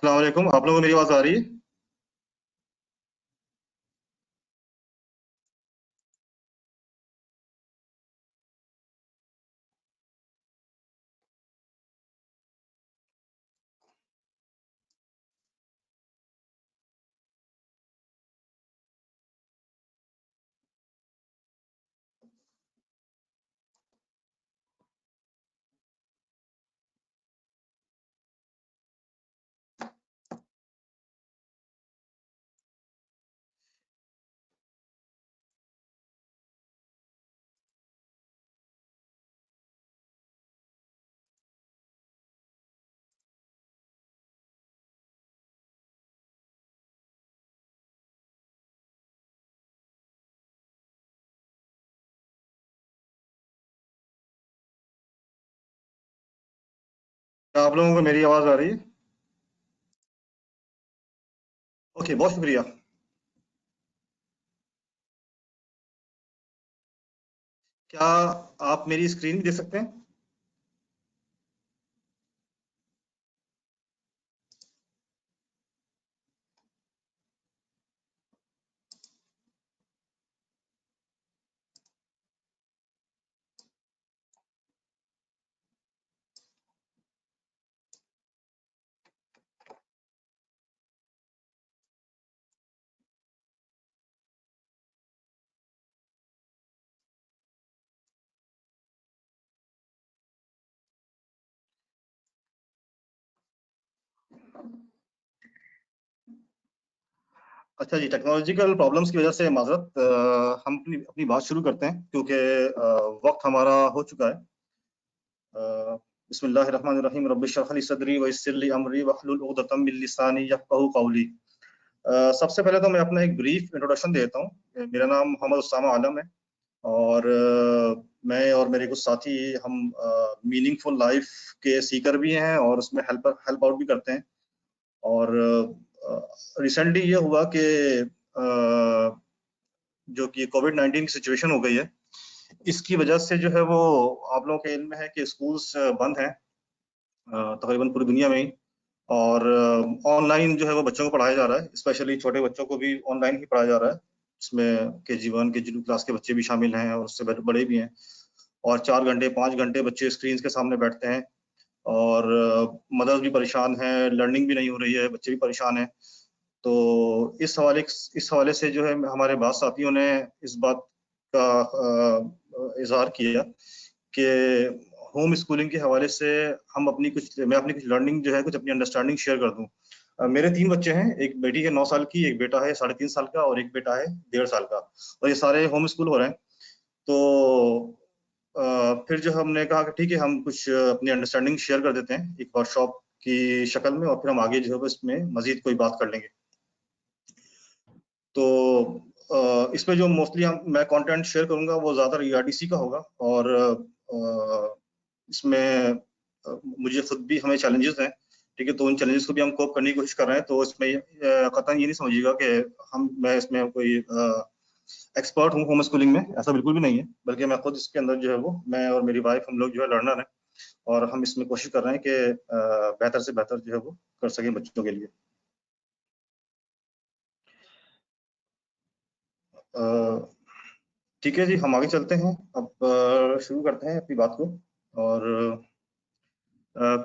अस्सलाम वालेकुम। आप लोगों को मेरी आवाज आ रही है? क्या आप लोगों को मेरी आवाज आ रही है? ओके, बहुत शुक्रिया। क्या आप मेरी स्क्रीन भी देख सकते हैं? अच्छा जी, टेक्नोलॉजिकल प्रॉब्लम्स की वजह से माजरत। हम अपनी अपनी बात शुरू करते हैं क्योंकि वक्त हमारा हो चुका है। बिस्मिल्लाहिर्रहमानिर्रहीम, रब्बि इश्रह ली सदरी व यस्सिर ली अमरी वहलुल उक़दतम मिन लिसानी यफ़क़हू क़ौली। सबसे पहले तो मैं अपना एक ब्रीफ इंट्रोडक्शन देता हूँ। मेरा नाम मोहम्मद उसामा आलम है और मैं और मेरे कुछ साथी हम मीनिंगफुल लाइफ के सीकर भी हैं और उसमें हेल्प आउट भी करते हैं। और रिसेंटली ये हुआ कि जो कि कोविड-19 की सिचुएशन हो गई है, इसकी वजह से जो है वो आप लोगों के इल्म में है कि स्कूल्स बंद हैं तकरीबन पूरी दुनिया में ही। और ऑनलाइन जो है वो बच्चों को पढ़ाया जा रहा है, स्पेशली छोटे बच्चों को भी ऑनलाइन ही पढ़ाया जा रहा है। इसमें KG1 KG2 क्लास के बच्चे भी शामिल हैं और उससे बड़े भी हैं। और 4 घंटे 5 घंटे बच्चे स्क्रीन के सामने बैठते हैं और मदर्स भी परेशान हैं, लर्निंग भी नहीं हो रही है, बच्चे भी परेशान हैं। तो इस हवाले से जो है हमारे बाद साथियों ने इस बात का इजहार किया कि होम स्कूलिंग के हवाले से मैं अपनी कुछ लर्निंग जो है कुछ अपनी अंडरस्टैंडिंग शेयर कर दूं। मेरे 3 बच्चे हैं, एक बेटी है 9 साल की, एक बेटा है 3.5 साल का और एक बेटा है 1.5 साल का। और ये सारे होम स्कूल हो रहे हैं। तो फिर जो हमने कहा कि ठीक है, हम कुछ अपनी अंडरस्टैंडिंग शेयर कर देते हैं एक वर्कशॉप की शक्ल में और फिर हम आगे जो है इसमें मजीद कोई बात कर लेंगे। तो इसमें जो मोस्टली मैं कंटेंट शेयर करूंगा वो ज़्यादा ERDC का होगा। और इसमें मुझे खुद भी हमें चैलेंजेस हैं, ठीक है, तो उन चैलेंजेस को भी हम कोप करने की कोशिश कर रहे हैं। तो इसमें कतई ये नहीं समझिएगा कि मैं इसमें कोई एक्सपर्ट हूँ होम स्कूलिंग में, ऐसा बिल्कुल भी नहीं है। बल्कि मैं खुद इसके अंदर जो है वो मैं और मेरी वाइफ हम लोग जो है लर्नर हैं और हम इसमें कोशिश कर रहे हैं कि बेहतर से बेहतर जो है वो कर सकें बच्चों के लिए। ठीक है जी, हम आगे चलते हैं। अब शुरू करते हैं अपनी बात को। और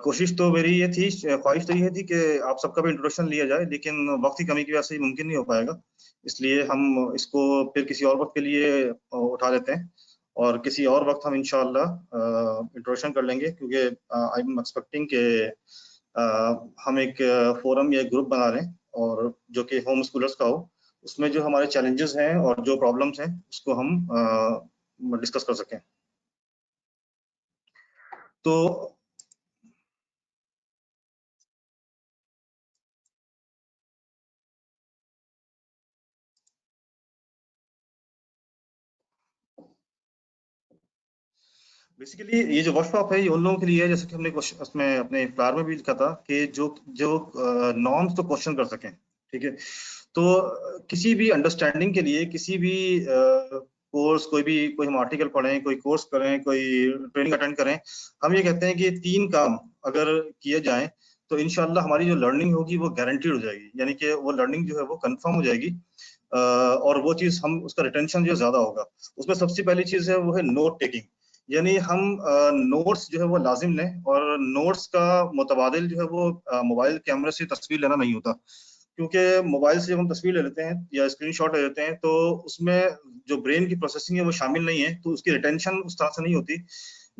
कोशिश तो मेरी ये थी, ख्वाहिश तो ये थी कि आप सबका भी इंट्रोडक्शन लिया जाए, लेकिन वक्त की कमी की वजह से ये मुमकिन नहीं हो पाएगा। इसलिए हम इसको फिर किसी और वक्त के लिए उठा लेते हैं और किसी और वक्त हम इंशाल्लाह इंट्रोडक्शन कर लेंगे, क्योंकि आई एम एक्सपेक्टिंग कि हम एक फोरम या एक ग्रुप बना लें और जो कि होम स्कूलर्स का हो, उसमें जो हमारे चैलेंजेस हैं और जो प्रॉब्लम्स हैं उसको हम डिस्कस कर सकें। तो बेसिकली ये जो वर्कशॉप है ये उन लोगों के लिए है, जैसे कि हमने उसमें अपने फ्लायर में भी लिखा था कि जो जो नॉर्म्स तो क्वेश्चन कर सकें। ठीक है, तो किसी भी अंडरस्टैंडिंग के लिए किसी भी कोर्स, कोई हम आर्टिकल पढ़ें, कोई कोर्स करें, कोई ट्रेनिंग अटेंड करें, हम ये कहते हैं कि 3 काम अगर किए जाएं तो इंशाल्लाह हमारी जो लर्निंग होगी वो गारंटीड हो जाएगी, यानी कि वो लर्निंग जो है वो कंफर्म हो जाएगी। और वो चीज हम उसका रिटेंशन जो ज्यादा होगा। उसमें सबसे पहली चीज है वो है नोट टेकिंग, यानी हम नोट्स जो है वो लाजिम लें, और नोट्स का मुतबादिल जो है वो मोबाइल कैमरे से तस्वीर लेना नहीं होता, क्योंकि मोबाइल से जब हम तस्वीर ले लेते हैं या स्क्रीनशॉट ले लेते हैं तो उसमें जो ब्रेन की प्रोसेसिंग है वो शामिल नहीं है, तो उसकी रिटेंशन उस तरह से नहीं होती।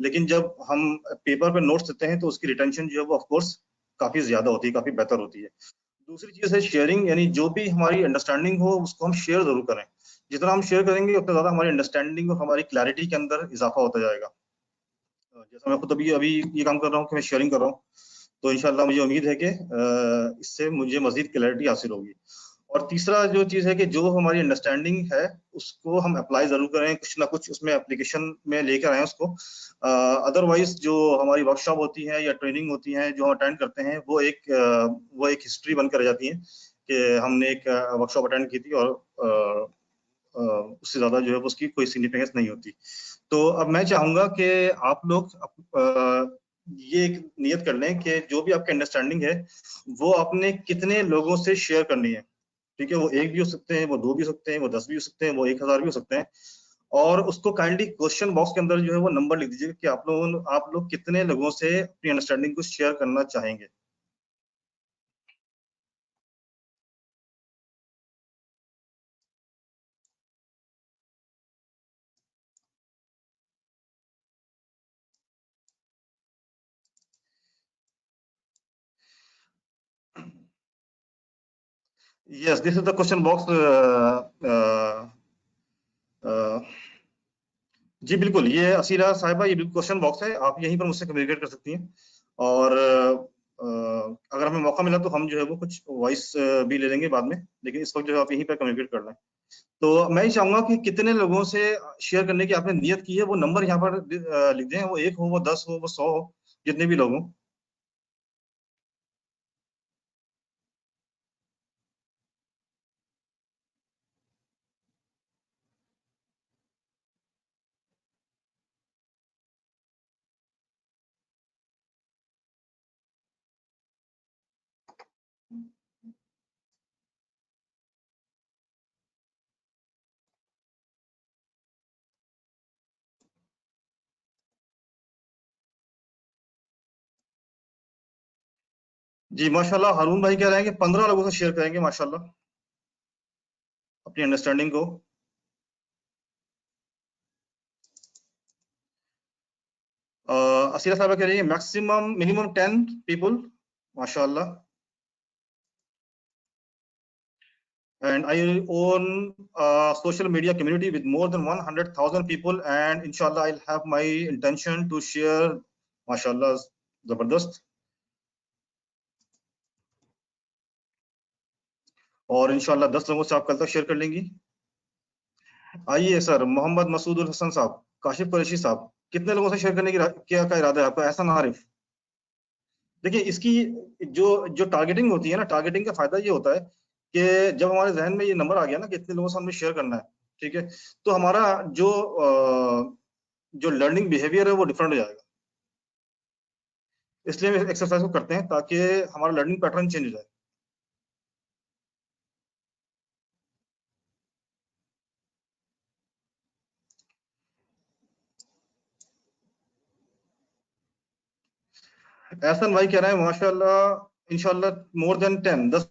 लेकिन जब हम पेपर पे नोट्स देते हैं तो उसकी रिटेंशन जो है वो ऑफकोर्स काफी ज्यादा होती है, काफी बेहतर होती है। दूसरी चीज है शेयरिंग, यानी जो भी हमारी अंडरस्टैंडिंग हो उसको हम शेयर जरूर करें। जितना हम शेयर करेंगे उतना ज्यादा हमारी अंडरस्टैंडिंग और हमारी क्लैरिटी के अंदर इजाफा होता जाएगा। जैसा मैं खुद अभी अभी ये काम कर रहा हूँ कि मैं शेयरिंग कर रहा हूँ, तो इंशाल्लाह मुझे उम्मीद है कि इससे मुझे मजीद क्लैरिटी हासिल होगी। और तीसरा जो चीज है कि जो हमारी अंडरस्टैंडिंग है उसको हम अप्लाई जरूर करें, कुछ ना कुछ उसमें एप्लीकेशन में लेकर आए उसको। अदरवाइज जो हमारी वर्कशॉप होती है या ट्रेनिंग होती है जो हम अटेंड करते हैं वो एक हिस्ट्री बनकर रह जाती है कि हमने एक वर्कशॉप अटेंड की थी, और उससे ज्यादा जो है उसकी कोई सिग्निफिकेंस नहीं होती। तो अब मैं चाहूंगा कि आप लोग ये एक नियत कर लें कि जो भी आपकी अंडरस्टैंडिंग है वो आपने कितने लोगों से शेयर करनी है। ठीक है, वो एक भी हो सकते हैं, वो दो भी हो सकते हैं, वो 10 भी हो सकते हैं, वो 1000 भी हो सकते हैं। और उसको काइंडली क्वेश्चन बॉक्स के अंदर जो है वो नंबर लिख दीजिएगा कि आप लोग कितने लोगों से अपनी अंडरस्टैंडिंग को शेयर करना चाहेंगे। Yes, this is the question box. जी बिल्कुल, ये असीरा साहिबा, ये बिल्कुल क्वेश्चन बॉक्स है, आप यहीं पर मुझसे कम्युनिकेट कर सकती हैं। और अगर हमें मौका मिला तो हम जो है वो कुछ वॉइस भी ले लेंगे बाद में, लेकिन इस वक्त जो है आप यहीं पर कम्युनिकेट कर लें। तो मैं ही चाहूंगा कि कितने लोगों से शेयर करने की आपने नियत की है वो नंबर यहाँ पर लिख दें, वो 1 हो, वो 10 हो, वो 100 हो, जितने भी लोग हों। जी माशाल्लाह, हारून भाई कह रहे हैं कि 15 लोगों से शेयर करेंगे माशाल्लाह अपनी अंडरस्टैंडिंग को। असीरा साहब कह रही है मैक्सिमम मिनिमम 10 पीपल, माशाल्लाह। And I own a social media community with more than 100,000 people, and inshallah I'll have my intention to share, mashallah, जबरदस्त। और इंशाल्लाह 10 लोगों से आप कल तक शेयर कर लेंगी। आइए सर, मोहम्मद मसूद उल हसन साहब, काशिफ कुरैशी साहब, कितने लोगों से शेयर करने की क्या का इरादा है आपका? एहसन आरिफ, देखिए इसकी जो जो टारगेटिंग होती है ना, टारगेटिंग का फायदा ये होता है कि जब हमारे जहन में ये नंबर आ गया ना कि इतने लोगों से हमने शेयर करना है, ठीक है, तो हमारा जो जो लर्निंग बिहेवियर है वो डिफरेंट हो जाएगा। इसलिए हम एक्सरसाइज को करते हैं ताकि हमारा लर्निंग पैटर्न चेंज हो जाए। एहसन भाई कह रहे हैं माशाल्लाह इंशाल्लाह मोर देन 10, 10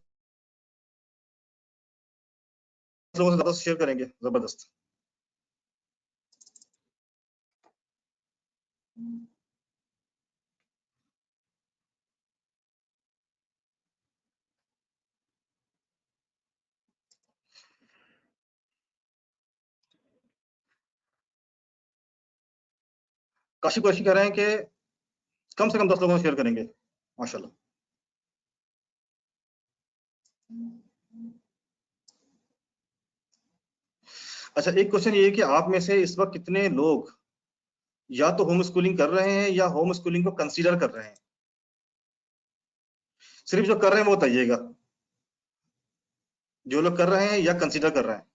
लोगों से ज्यादा शेयर करेंगे, जबरदस्त। काशिफ कुरैशी कह रहे हैं कि कम से कम 10 लोगों से शेयर करेंगे, माशाल्लाह। अच्छा, एक क्वेश्चन ये है कि आप में से इस वक्त कितने लोग या तो होम स्कूलिंग कर रहे हैं या होम स्कूलिंग को कंसीडर कर रहे हैं? सिर्फ जो कर रहे हैं वो बताइएगा, जो लोग कर रहे हैं या कंसीडर कर रहे हैं।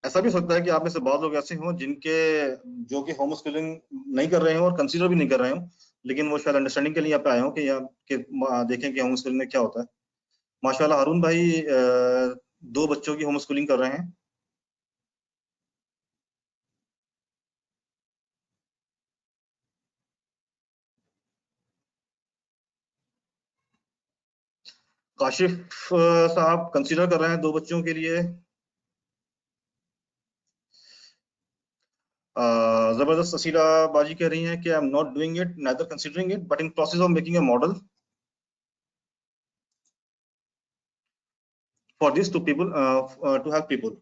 ऐसा भी हो सकता है कि आप में से बहुत लोग ऐसे हों जिनके जो कि होम स्कूलिंग नहीं कर रहे हो और कंसीडर भी नहीं कर रहे हो, लेकिन वो शायद अंडरस्टैंडिंग के लिए यहाँ पे आए हो कि देखें कि होम स्कूलिंग में क्या होता है। माशाल्लाह हारून भाई 2 बच्चों की होम स्कूलिंग कर रहे हैं। काशिफ साहब कंसीडर कर रहे हैं 2 बच्चों के लिए। जबरदस्त असीरा बाजी कह रही हैं कि I am not doing it neither considering it but in process of making a model for this to people to help people.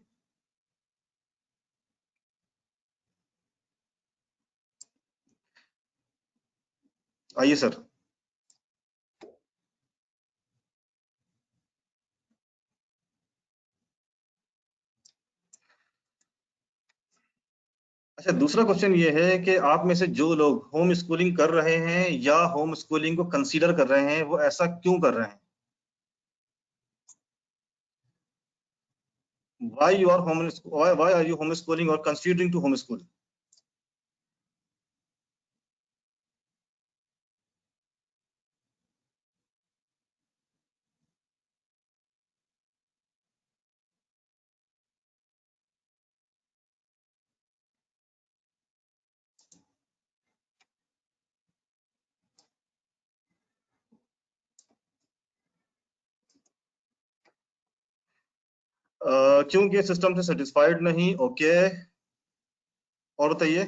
आइए सर। अच्छा, दूसरा क्वेश्चन ये है कि आप में से जो लोग होम स्कूलिंग कर रहे हैं या होम स्कूलिंग को कंसीडर कर रहे हैं, वो ऐसा क्यों कर रहे हैं? Why are you homeschooling or considering to homeschool? क्योंकि सिस्टम से सेटिस्फाइड नहीं। ओके, और बताइए।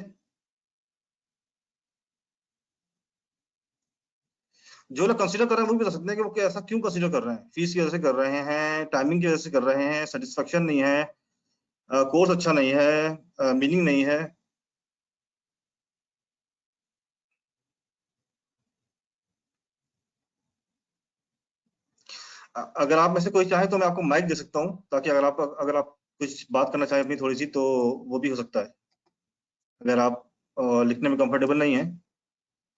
जो लोग कंसीडर कर रहे हैं वो भी बता सकते हैं कि वो ऐसा क्यों कंसीडर कर रहे हैं। फीस की वजह से कर रहे हैं, टाइमिंग की वजह से कर रहे हैं, सेटिस्फेक्शन नहीं है, कोर्स अच्छा नहीं है, मीनिंग नहीं है। अगर आप में से कोई चाहे तो मैं आपको माइक दे सकता हूँ, ताकि अगर आप कुछ बात करना चाहें अपनी थोड़ी सी, तो वो भी हो सकता है। अगर आप लिखने में कंफर्टेबल नहीं है,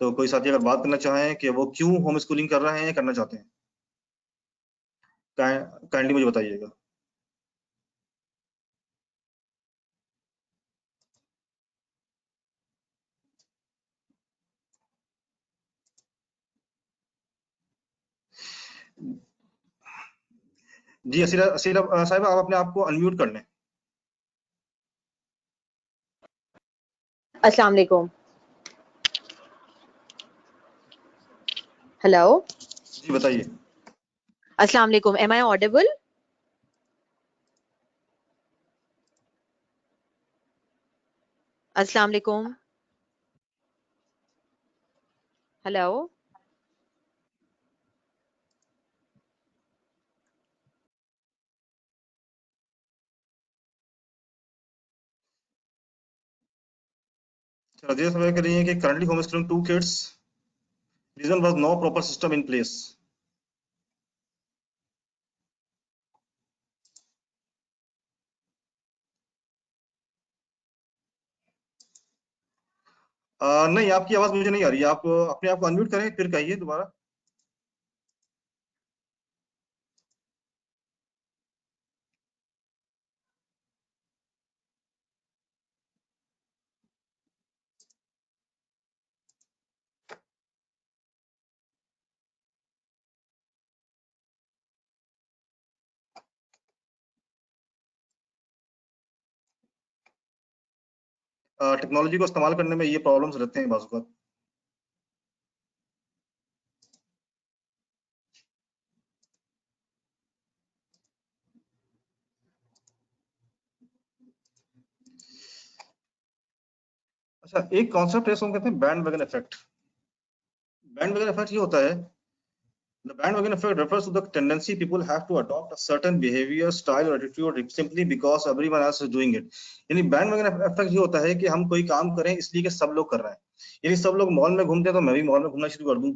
तो कोई साथी अगर बात करना चाहें कि वो क्यों होम स्कूलिंग कर रहे हैं या करना चाहते हैं, काइंडली मुझे बताइएगा। जी, असीरा असीरा साहिबा, आप अपने आप को अनम्यूट कर लें। अस्सलाम वालेकुम। हेलो। जी बताइए। अस्सलाम वालेकुम। Am I audible? अस्सलाम वालेकुम। हेलो। रजिया साहब कह रही हैं कि currently home schooling 2 kids, reason was no proper system in place. नहीं, आपकी आवाज मुझे नहीं आ रही है। आप अपने आप को अनम्यूट करें फिर कहिए दोबारा। टेक्नोलॉजी को इस्तेमाल करने में ये प्रॉब्लम्स रहते हैं बाज़ वक़्त। अच्छा, एक कॉन्सेप्ट है, इसको कहते हैं बैंडवैगन इफेक्ट। बैंडवैगन इफेक्ट ये होता है, the bandwagon effect refers to the tendency people have to adopt a certain behavior, style or attitude simply because everyone else is doing it। यानी बैंडवैगन इफेक्ट ये होता है कि हम कोई काम करें इसलिए कि सब लोग कर रहे हैं। यानी सब लोग मॉल में घूमते हैं तो मैं भी मॉल में घूमना शुरू कर दूं।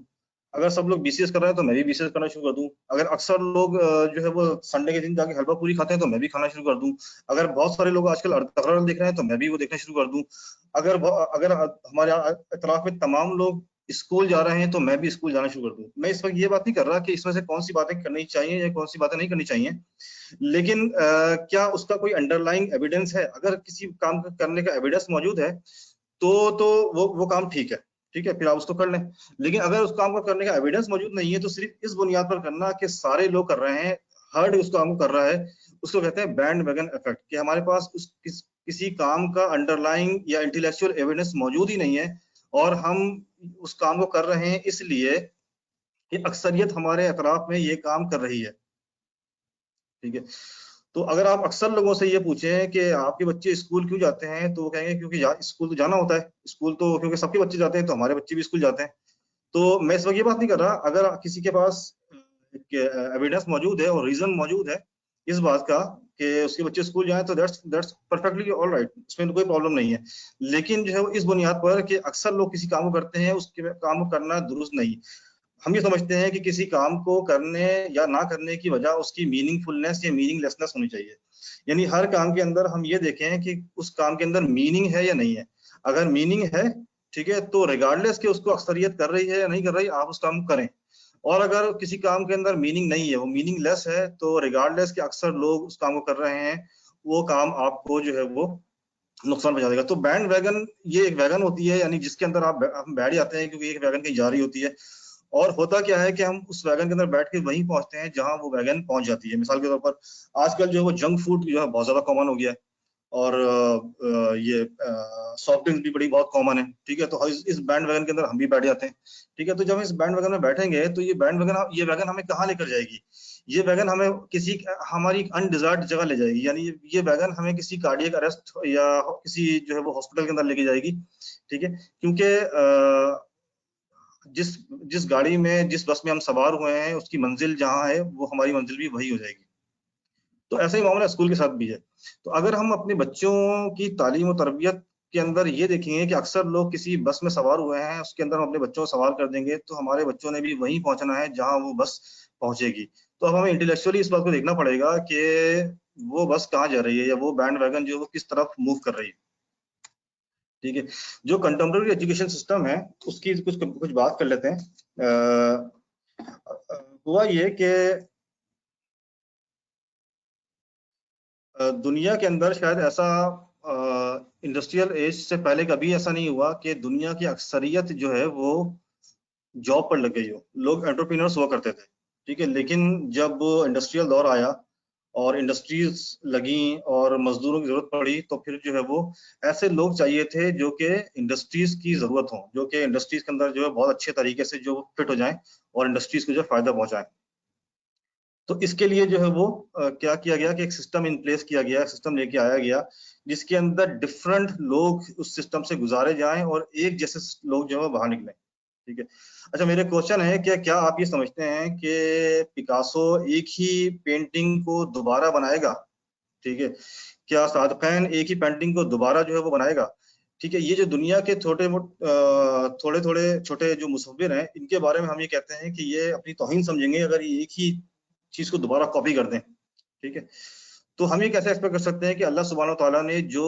अगर सब लोग बीसीएस कर रहे हैं तो मैं भी बीसीएस करना शुरू कर दूं। अगर अक्सर लोग जो है वो संडे के दिन जाके हलवा पूरी खाते हैं तो मैं भी खाना शुरू कर दूं। अगर बहुत सारे लोग आजकल अर्तगरल देख रहे हैं तो मैं भी वो देखना शुरू कर दूं। अगर हमारे इतराफ में तमाम लोग स्कूल जा रहे हैं तो मैं भी स्कूल जाना शुरू कर दूं। मैं इस वक्त ये बात नहीं कर रहा कि इसमें से कौन सी बातें करनी चाहिए या कौन सी बातें नहीं करनी चाहिए, लेकिन क्या उसका कोई अंडरलाइंग एविडेंस है? अगर किसी काम करने का एविडेंस मौजूद है तो वो काम ठीक है, ठीक है, फिर आप उसको कर लें। लेकिन अगर उस काम को करने का एविडेंस मौजूद नहीं है तो सिर्फ इस बुनियाद पर करना कि सारे लोग कर रहे हैं, हर्ड उस काम को कर रहा है, उसको कहते हैं बैंड वैगन इफेक्ट, कि हमारे पास किसी काम का अंडरलाइंग या इंटेलेक्चुअल एविडेंस मौजूद ही नहीं है और हम उस काम को कर रहे हैं इसलिए कि अक्सरियत हमारे अतराफ में ये काम कर रही है, ठीक है। तो अगर आप अक्सर लोगों से ये पूछें कि आपके बच्चे स्कूल क्यों जाते हैं, तो वो कहेंगे क्योंकि स्कूल तो जाना होता है, स्कूल तो क्योंकि सबके बच्चे जाते हैं तो हमारे बच्चे भी स्कूल जाते हैं। तो मैं इस वक्त ये बात नहीं कर रहा, अगर किसी के पास एविडेंस मौजूद है और रीजन मौजूद है इस बात का कि उसके बच्चे स्कूल जाएं तो दैट्स परफेक्टली ऑल राइट, इसमें तो कोई प्रॉब्लम नहीं है। लेकिन जो है वो इस बुनियाद पर कि अक्सर लोग किसी काम को करते हैं, उसके काम को करना दुरुस्त नहीं। हम ये समझते हैं कि किसी काम को करने या ना करने की वजह उसकी मीनिंगफुलनेस या मीनिंगलेसनेस होनी चाहिए। यानी हर काम के अंदर हम ये देखें कि उस काम के अंदर मीनिंग है या नहीं है। अगर मीनिंग है, ठीक है, तो रिगार्डलेस कि उसको अक्सरियत कर रही है या नहीं कर रही, आप उस काम को करें। और अगर किसी काम के अंदर मीनिंग नहीं है, वो मीनिंगलेस है, तो रिगार्डलेस कि अक्सर लोग उस काम को कर रहे हैं, वो काम आपको जो है वो नुकसान पहुंचा देगा। तो बैंड वैगन ये एक वैगन होती है, यानी जिसके अंदर हम बैठ जाते हैं क्योंकि एक वैगन कहीं जा रही होती है। और होता क्या है कि हम उस वैगन के अंदर बैठ के वहीं पहुंचते हैं जहां वो वैगन पहुंच जाती है। मिसाल के तौर पर आजकल जो है वो जंक फूड जो है बहुत ज्यादा कॉमन हो गया है, और ये सॉफ्ट ड्रिंक्स भी बड़ी बहुत कॉमन है, ठीक है। तो इस बैंड वैगन के अंदर हम भी बैठ जाते हैं, ठीक है। तो जब हम इस बैंड वैगन में बैठेंगे तो ये वैगन हमें कहाँ लेकर जाएगी? ये वैगन हमें किसी हमारी अनडिजायर्ड जगह ले जाएगी, यानी ये वैगन हमें किसी कार्डियक अरेस्ट या किसी जो है वो हॉस्पिटल के अंदर लेके जाएगी, ठीक है। क्योंकि जिस जिस गाड़ी में, जिस बस में हम सवार हुए हैं, उसकी मंजिल जहाँ है वो हमारी मंजिल भी वही हो जाएगी। तो ऐसा ही मामला स्कूल के साथ भी है। तो अगर हम अपने बच्चों की तालीम और तरबियत के अंदर ये देखेंगे कि अक्सर लोग किसी बस में सवार हुए हैं, उसके अंदर हम अपने बच्चों को सवार कर देंगे, तो हमारे बच्चों ने भी वहीं पहुंचना है जहां वो बस पहुंचेगी। तो अब हमें इंटेलेक्चुअली इस बात को देखना पड़ेगा कि वो बस कहाँ जा रही है या वो बैंड वैगन जो है वो किस तरफ मूव कर रही है, ठीक है। जो कंटेम्प्रेरी एजुकेशन सिस्टम है उसकी कुछ कुछ बात कर लेते हैं। हुआ ये कि दुनिया के अंदर शायद ऐसा इंडस्ट्रियल एज से पहले कभी ऐसा नहीं हुआ कि दुनिया की अक्सरियत जो है वो जॉब पर लग गई हो। लोग एंटरप्रेन्योर्स हुआ करते थे, ठीक है। लेकिन जब इंडस्ट्रियल दौर आया और इंडस्ट्रीज लगी और मजदूरों की जरूरत पड़ी, तो फिर जो है वो ऐसे लोग चाहिए थे जो कि इंडस्ट्रीज की जरूरत हो, जो कि इंडस्ट्रीज के अंदर जो है बहुत अच्छे तरीके से जो फिट हो जाए और इंडस्ट्रीज को जो फायदा पहुंचाए। तो इसके लिए जो है वो क्या किया गया कि एक सिस्टम इन प्लेस किया गया, सिस्टम लेके आया गया जिसके अंदर डिफरेंट लोग उस सिस्टम से गुजारे जाएं और एक जैसे लोग जो है बाहर निकले, ठीक है। अच्छा, मेरे क्वेश्चन है कि क्या आप ये समझते हैं कि पिकासो एक ही पेंटिंग को दोबारा बनाएगा, ठीक है? क्या सादकैन एक ही पेंटिंग को दोबारा जो है वो बनाएगा, ठीक है? ये जो दुनिया के थोड़े थोड़े छोटे जो मुसव्विर हैं, इनके बारे में हम ये कहते हैं कि ये अपनी तौहीन समझेंगे अगर ये एक ही चीज को दोबारा कॉपी कर दें, ठीक है। तो हम ये कैसे एक्सपेक्ट कर सकते हैं कि अल्लाह सुब्हानहू व तआला ने जो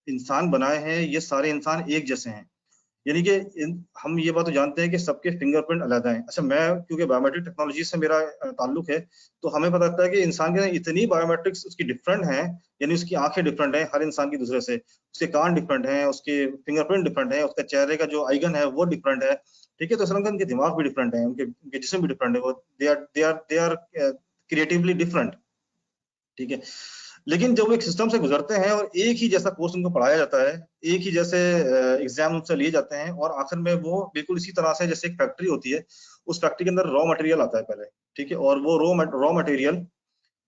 इंसान बनाए हैं ये सारे इंसान एक जैसे हैं? यानी कि हम ये बात तो जानते हैं कि सबके फिंगरप्रिंट अलग हैं। अच्छा, मैं क्योंकि बायोमेट्रिक टेक्नोलॉजी से मेरा ताल्लुक है, तो हमें पता लगता है कि इंसान के अंदर इतनी बायोमेट्रिक्स उसकी डिफरेंट हैं, यानी उसकी आंखें डिफरेंट हैं हर इंसान की दूसरे से, उसके कान डिफरेंट हैं, उसके फिंगरप्रिंट डिफरेंट है, उसका चेहरे का जो आइकन है वो डिफरेंट है, ठीक है। तो इसलिए उनके दिमाग भी डिफरेंट है, उनके जिस्म भी डिफरेंट है, वो दे आर क्रिएटिवली डिफरेंट, ठीक है। लेकिन जब वो एक सिस्टम से गुजरते हैं और एक ही जैसा कोर्स उनको पढ़ाया जाता है, एक ही जैसे एग्जाम उनसे लिए जाते हैं और आखिर में वो बिल्कुल इसी तरह से जैसे एक फैक्ट्री होती है, उस फैक्ट्री के अंदर रॉ मटेरियल आता है पहले, ठीक है। और वो रॉ मटेरियल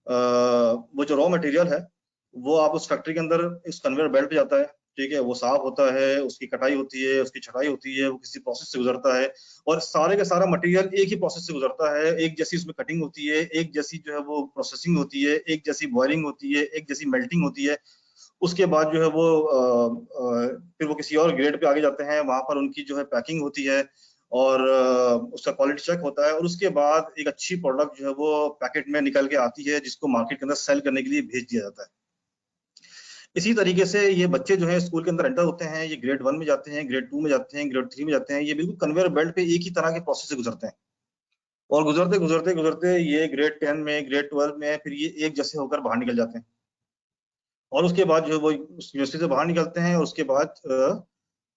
वो जो रॉ मटेरियल है वो आप उस फैक्ट्री के अंदर इस कन्वेयर बेल्ट पे जाता है, ठीक है। वो साफ होता है, उसकी कटाई होती है, उसकी छटाई होती है, वो किसी प्रोसेस से गुजरता है और सारे का सारा मटेरियल एक ही प्रोसेस से गुजरता है। एक जैसी उसमें कटिंग होती है, एक जैसी जो है वो प्रोसेसिंग होती है, एक जैसी बॉयलिंग होती है, एक जैसी मेल्टिंग होती है। उसके बाद जो है वो फिर वो किसी और ग्रेड पे आगे जाते हैं, वहां पर उनकी जो है पैकिंग होती है और उसका क्वालिटी चेक होता है और उसके बाद एक अच्छी प्रोडक्ट जो है वो पैकेट में निकल के आती है जिसको मार्केट के अंदर सेल करने के लिए भेज दिया जाता है। इसी तरीके से ये बच्चे जो है स्कूल के अंदर एंटर होते हैं, ये ग्रेड 1 में जाते हैं, ग्रेड 2 में जाते हैं, ग्रेड 3 में जाते हैं, ये बिल्कुल कन्वेयर बेल्ट पे एक ही तरह के प्रोसेस से गुजरते हैं, और गुजरते गुजरते गुजरते ये ग्रेड 10 में, ग्रेड 12 में, फिर ये एक जैसे होकर बाहर निकल जाते हैं, और उसके बाद जो है वो यूनिवर्सिटी से बाहर निकलते हैं, और उसके बाद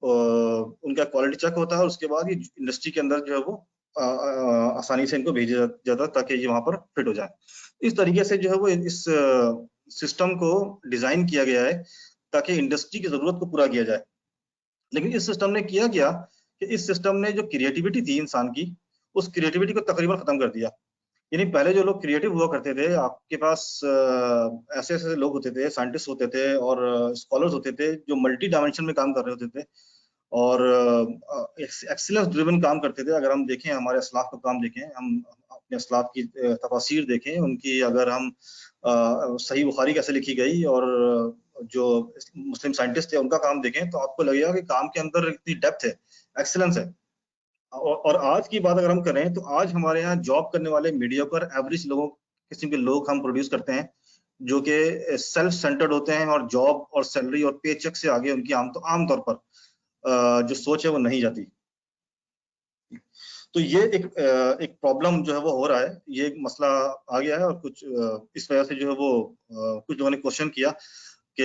उनका क्वालिटी चेक होता है, और उसके बाद ये इंडस्ट्री के अंदर जो है वो आसानी से इनको भेजा जाता है ताकि ये वहां पर फिट हो जाए। इस तरीके से जो है वो इस सिस्टम को डिजाइन किया गया है ताकि इंडस्ट्री की जरूरत को पूरा किया जाए। लेकिन इस सिस्टम ने किया क्या कि इस सिस्टम ने जो क्रिएटिविटी थी इंसान की, उस क्रिएटिविटी को तकरीबन खत्म कर दिया। यानी पहले जो लोग क्रिएटिव हुआ करते थे, आपके पास ऐसे ऐसे लोग होते थे, साइंटिस्ट होते थे और स्कॉलर्स होते थे जो मल्टी डायमेंशन में काम कर रहे होते थे, और एक्सीलेंस ड्रिवन काम करते थे। अगर हम देखें हमारे असलाफ का काम देखें, हम अपने असलाफ की तफासिर देखें, उनकी अगर हम सही बुखारी कैसे लिखी गई, और जो मुस्लिम साइंटिस्ट थे उनका काम देखें, तो आपको लगेगा कि काम के अंदर इतनी डेप्थ है, एक्सीलेंस है। और आज की बात अगर हम करें तो आज हमारे यहाँ जॉब करने वाले मीडियोकर एवरेज लोगों किस्म के लोग हम प्रोड्यूस करते हैं, जो कि सेल्फ सेंटर्ड होते हैं, और जॉब और सैलरी और पे चेक से आगे उनकी आमतौर पर जो सोच है वो नहीं जाती। तो ये एक प्रॉब्लम जो है वो हो रहा है, ये एक मसला आ गया है, और कुछ इस वजह से जो है वो कुछ लोगों ने क्वेश्चन किया कि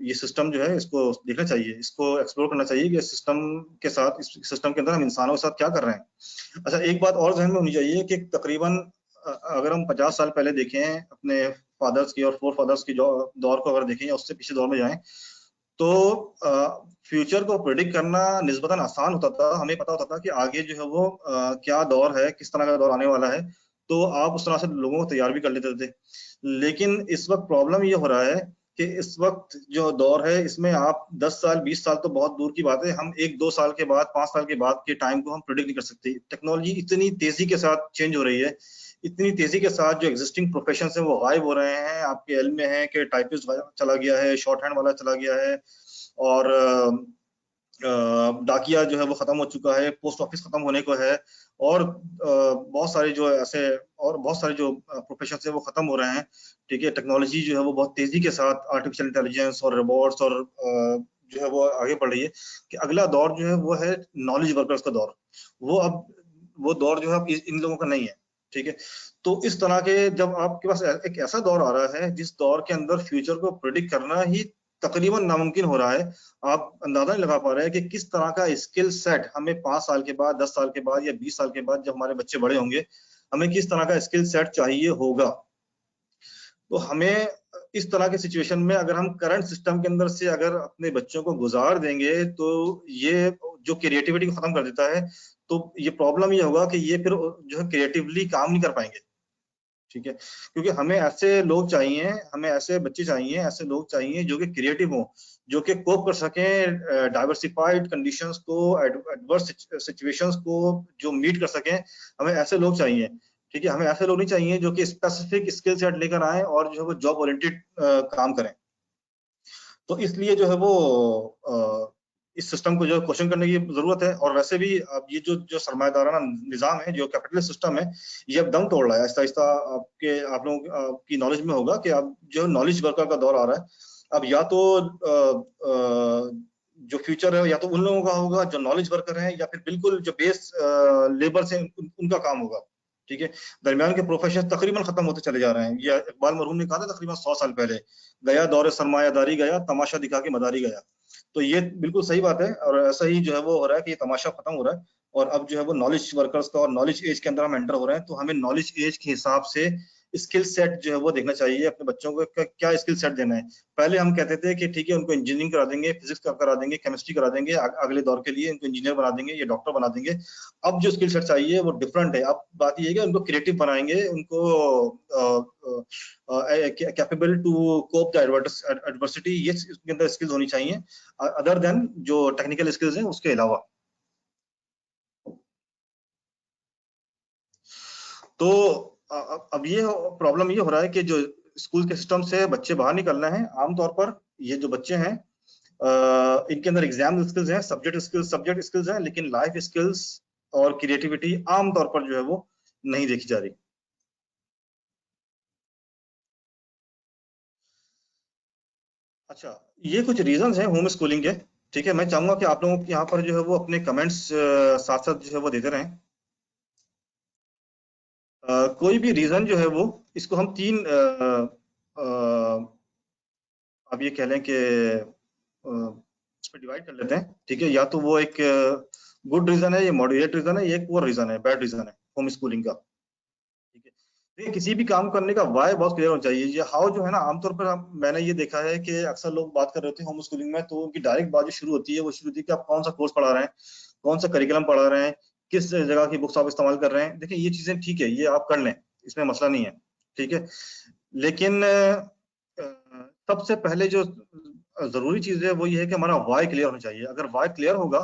ये सिस्टम जो है इसको देखना चाहिए, इसको एक्सप्लोर करना चाहिए कि सिस्टम के साथ, इस सिस्टम के अंदर हम इंसानों के साथ क्या कर रहे हैं। अच्छा, एक बात और ध्यान में होनी चाहिए कि तकरीबन अगर हम 50 साल पहले देखें अपने फादर्स की और फोर फादर्स की दौर को अगर देखें, या उससे पीछे दौर में जाएं, तो फ्यूचर को प्रिडिक्ट करना निस्बतन आसान होता था। हमें पता होता था कि आगे जो है वो क्या दौर है, किस तरह का दौर आने वाला है, तो आप उस तरह से लोगों को तैयार भी कर लेते थे। लेकिन इस वक्त प्रॉब्लम ये हो रहा है कि इस वक्त जो दौर है इसमें आप 10 साल 20 साल तो बहुत दूर की बात है, हम 1-2 साल के बाद, 5 साल के बाद के टाइम को हम प्रिडिक्ट नहीं कर सकते। टेक्नोलॉजी इतनी तेजी के साथ चेंज हो रही है, इतनी तेजी के साथ जो एग्जिस्टिंग प्रोफेशन है वो गायब हो रहे हैं। आपके इल्म में है कि टाइपिस्ट चला गया है, शॉर्ट हैंड वाला चला गया है, और डाकिया जो है वो खत्म हो चुका है, पोस्ट ऑफिस खत्म होने को है, और बहुत सारे जो ऐसे और बहुत सारे जो प्रोफेशन है वो खत्म हो रहे हैं। ठीक है, टेक्नोलॉजी जो है वो बहुत तेजी के साथ आर्टिफिशियल इंटेलिजेंस और रोबोट्स और जो है वो आगे बढ़ रही है, कि अगला दौर जो है वो है नॉलेज वर्कर्स का दौर। वो दौर जो है अब इन लोगों का नहीं है। ठीक है, तो इस तरह के जब आपके पास एक ऐसा दौर आ रहा है जिस दौर के अंदर फ्यूचर को प्रिडिक्ट करना ही तकरीबन नामुमकिन हो रहा है, आप अंदाजा नहीं लगा पा रहे हैं कि किस तरह का स्किल सेट हमें 5 साल के बाद, 10 साल के बाद, या 20 साल के बाद जब हमारे बच्चे बड़े होंगे, हमें किस तरह का स्किल सेट चाहिए होगा। तो हमें इस तरह के सिचुएशन में अगर हम करंट सिस्टम के अंदर से अगर अपने बच्चों को गुजार देंगे, तो ये जो क्रिएटिविटी को खत्म कर देता है, तो ये प्रॉब्लम ये होगा कि ये फिर जो है क्रिएटिवली काम नहीं कर पाएंगे। ठीक है, क्योंकि हमें ऐसे लोग चाहिए, हमें ऐसे बच्चे चाहिए, ऐसे लोग चाहिए जो कि क्रिएटिव हों, जो कि कोप कर सकें डाइवर्सिफाइड कंडीशंस को, एडवर्स सिचुएशंस को जो मीट कर सकें। हमें ऐसे लोग चाहिए। ठीक है, हमें ऐसे लोग नहीं चाहिए जो कि स्पेसिफिक स्किल सेट लेकर आए और जो है वो जॉब ओरिएंटेड काम करें। तो इसलिए जो है वो इस सिस्टम को जो क्वेश्चन करने की जरूरत है। और वैसे भी अब ये जो सरमायादाराना निजाम है, जो कैपिटलिस्ट सिस्टम है, ये अब दम तोड़ रहा है आहिस्ता आहिस्ता। आप लोगों की नॉलेज में होगा कि अब जो नॉलेज वर्कर का दौर आ रहा है। अब या तो जो फ्यूचर है या तो उन लोगों का होगा जो नॉलेज वर्कर हैं, या फिर बिल्कुल जो बेस लेबर से उनका काम होगा। ठीक है, दरमियान के प्रोफेशन तकरीबन खत्म होते चले जा रहे हैं। ये इकबाल मरहूम ने कहा था तकरीबन 100 साल पहले, गया दौर सरमायादारी गया, तमाशा दिखा के मदारी गया। तो ये बिल्कुल सही बात है, और ऐसा ही जो है वो हो रहा है कि ये तमाशा खत्म हो रहा है, और अब जो है वो नॉलेज वर्कर्स का और नॉलेज एज के अंदर हम एंटर हो रहे हैं। तो हमें नॉलेज एज के हिसाब से स्किल सेट जो है वो देखना चाहिए अपने बच्चों को, क्या स्किल सेट देना है। पहले हम कहते थे कि ठीक है उनको इंजीनियरिंग करा देंगे, फिजिक्स करा देंगे, केमिस्ट्री करा देंगे, अगले दौर के लिए इनको इंजीनियर बना देंगे या डॉक्टर बना देंगे। अब जो स्किल सेट चाहिए वो डिफरेंट है। अब बात ये है कि उनको क्रिएटिव बनाएंगे, उनको capable to cope the adversity, ये इसके अंदर स्किल्स होनी चाहिए, अदर देन जो टेक्निकल स्किल्स हैं उसके अलावा। तो अब ये प्रॉब्लम ये हो रहा है कि जो स्कूल के सिस्टम से बच्चे बाहर निकल रहे हैं, आमतौर पर ये जो बच्चे हैं इनके अंदर एग्जाम स्किल्स हैं, सब्जेक्ट स्किल्स हैं, लेकिन लाइफ स्किल्स और क्रिएटिविटी आमतौर पर जो है वो नहीं देखी जा रही। अच्छा, ये कुछ रीजंस हैं होम स्कूलिंग के। ठीक है, मैं चाहूंगा कि आप लोगों के यहाँ पर जो है वो अपने कमेंट्स साथ साथ जो है वो देते रहें। कोई भी रीजन जो है वो, इसको हम तीन आप ये कह लें कि इस पर डिवाइड कर लेते हैं। ठीक है, या तो वो एक गुड रीजन है, ये मॉडरेट रीजन है, ये एक पुअर रीजन है, बैड रीजन है होम स्कूलिंग का। ठीक है, देखिए किसी भी काम करने का वाई बहुत क्लियर होना चाहिए। ये हाउ जो है ना, आमतौर पर मैंने ये देखा है कि अक्सर लोग बात कर रहे होते हैं होम स्कूलिंग में, तो उनकी डायरेक्ट बात जो शुरू होती है वो शुरू होती है कि आप कौन सा कोर्स पढ़ा रहे हैं, कौन सा करिकुलम पढ़ा रहे हैं, किस जगह की बुक्स आप इस्तेमाल कर रहे हैं। देखिए ये चीजें ठीक है, ये आप कर लें, इसमें मसला नहीं है। ठीक है, लेकिन सबसे पहले जो जरूरी चीज है वो ये है कि हमारा वाई क्लियर होना चाहिए। अगर वाई क्लियर होगा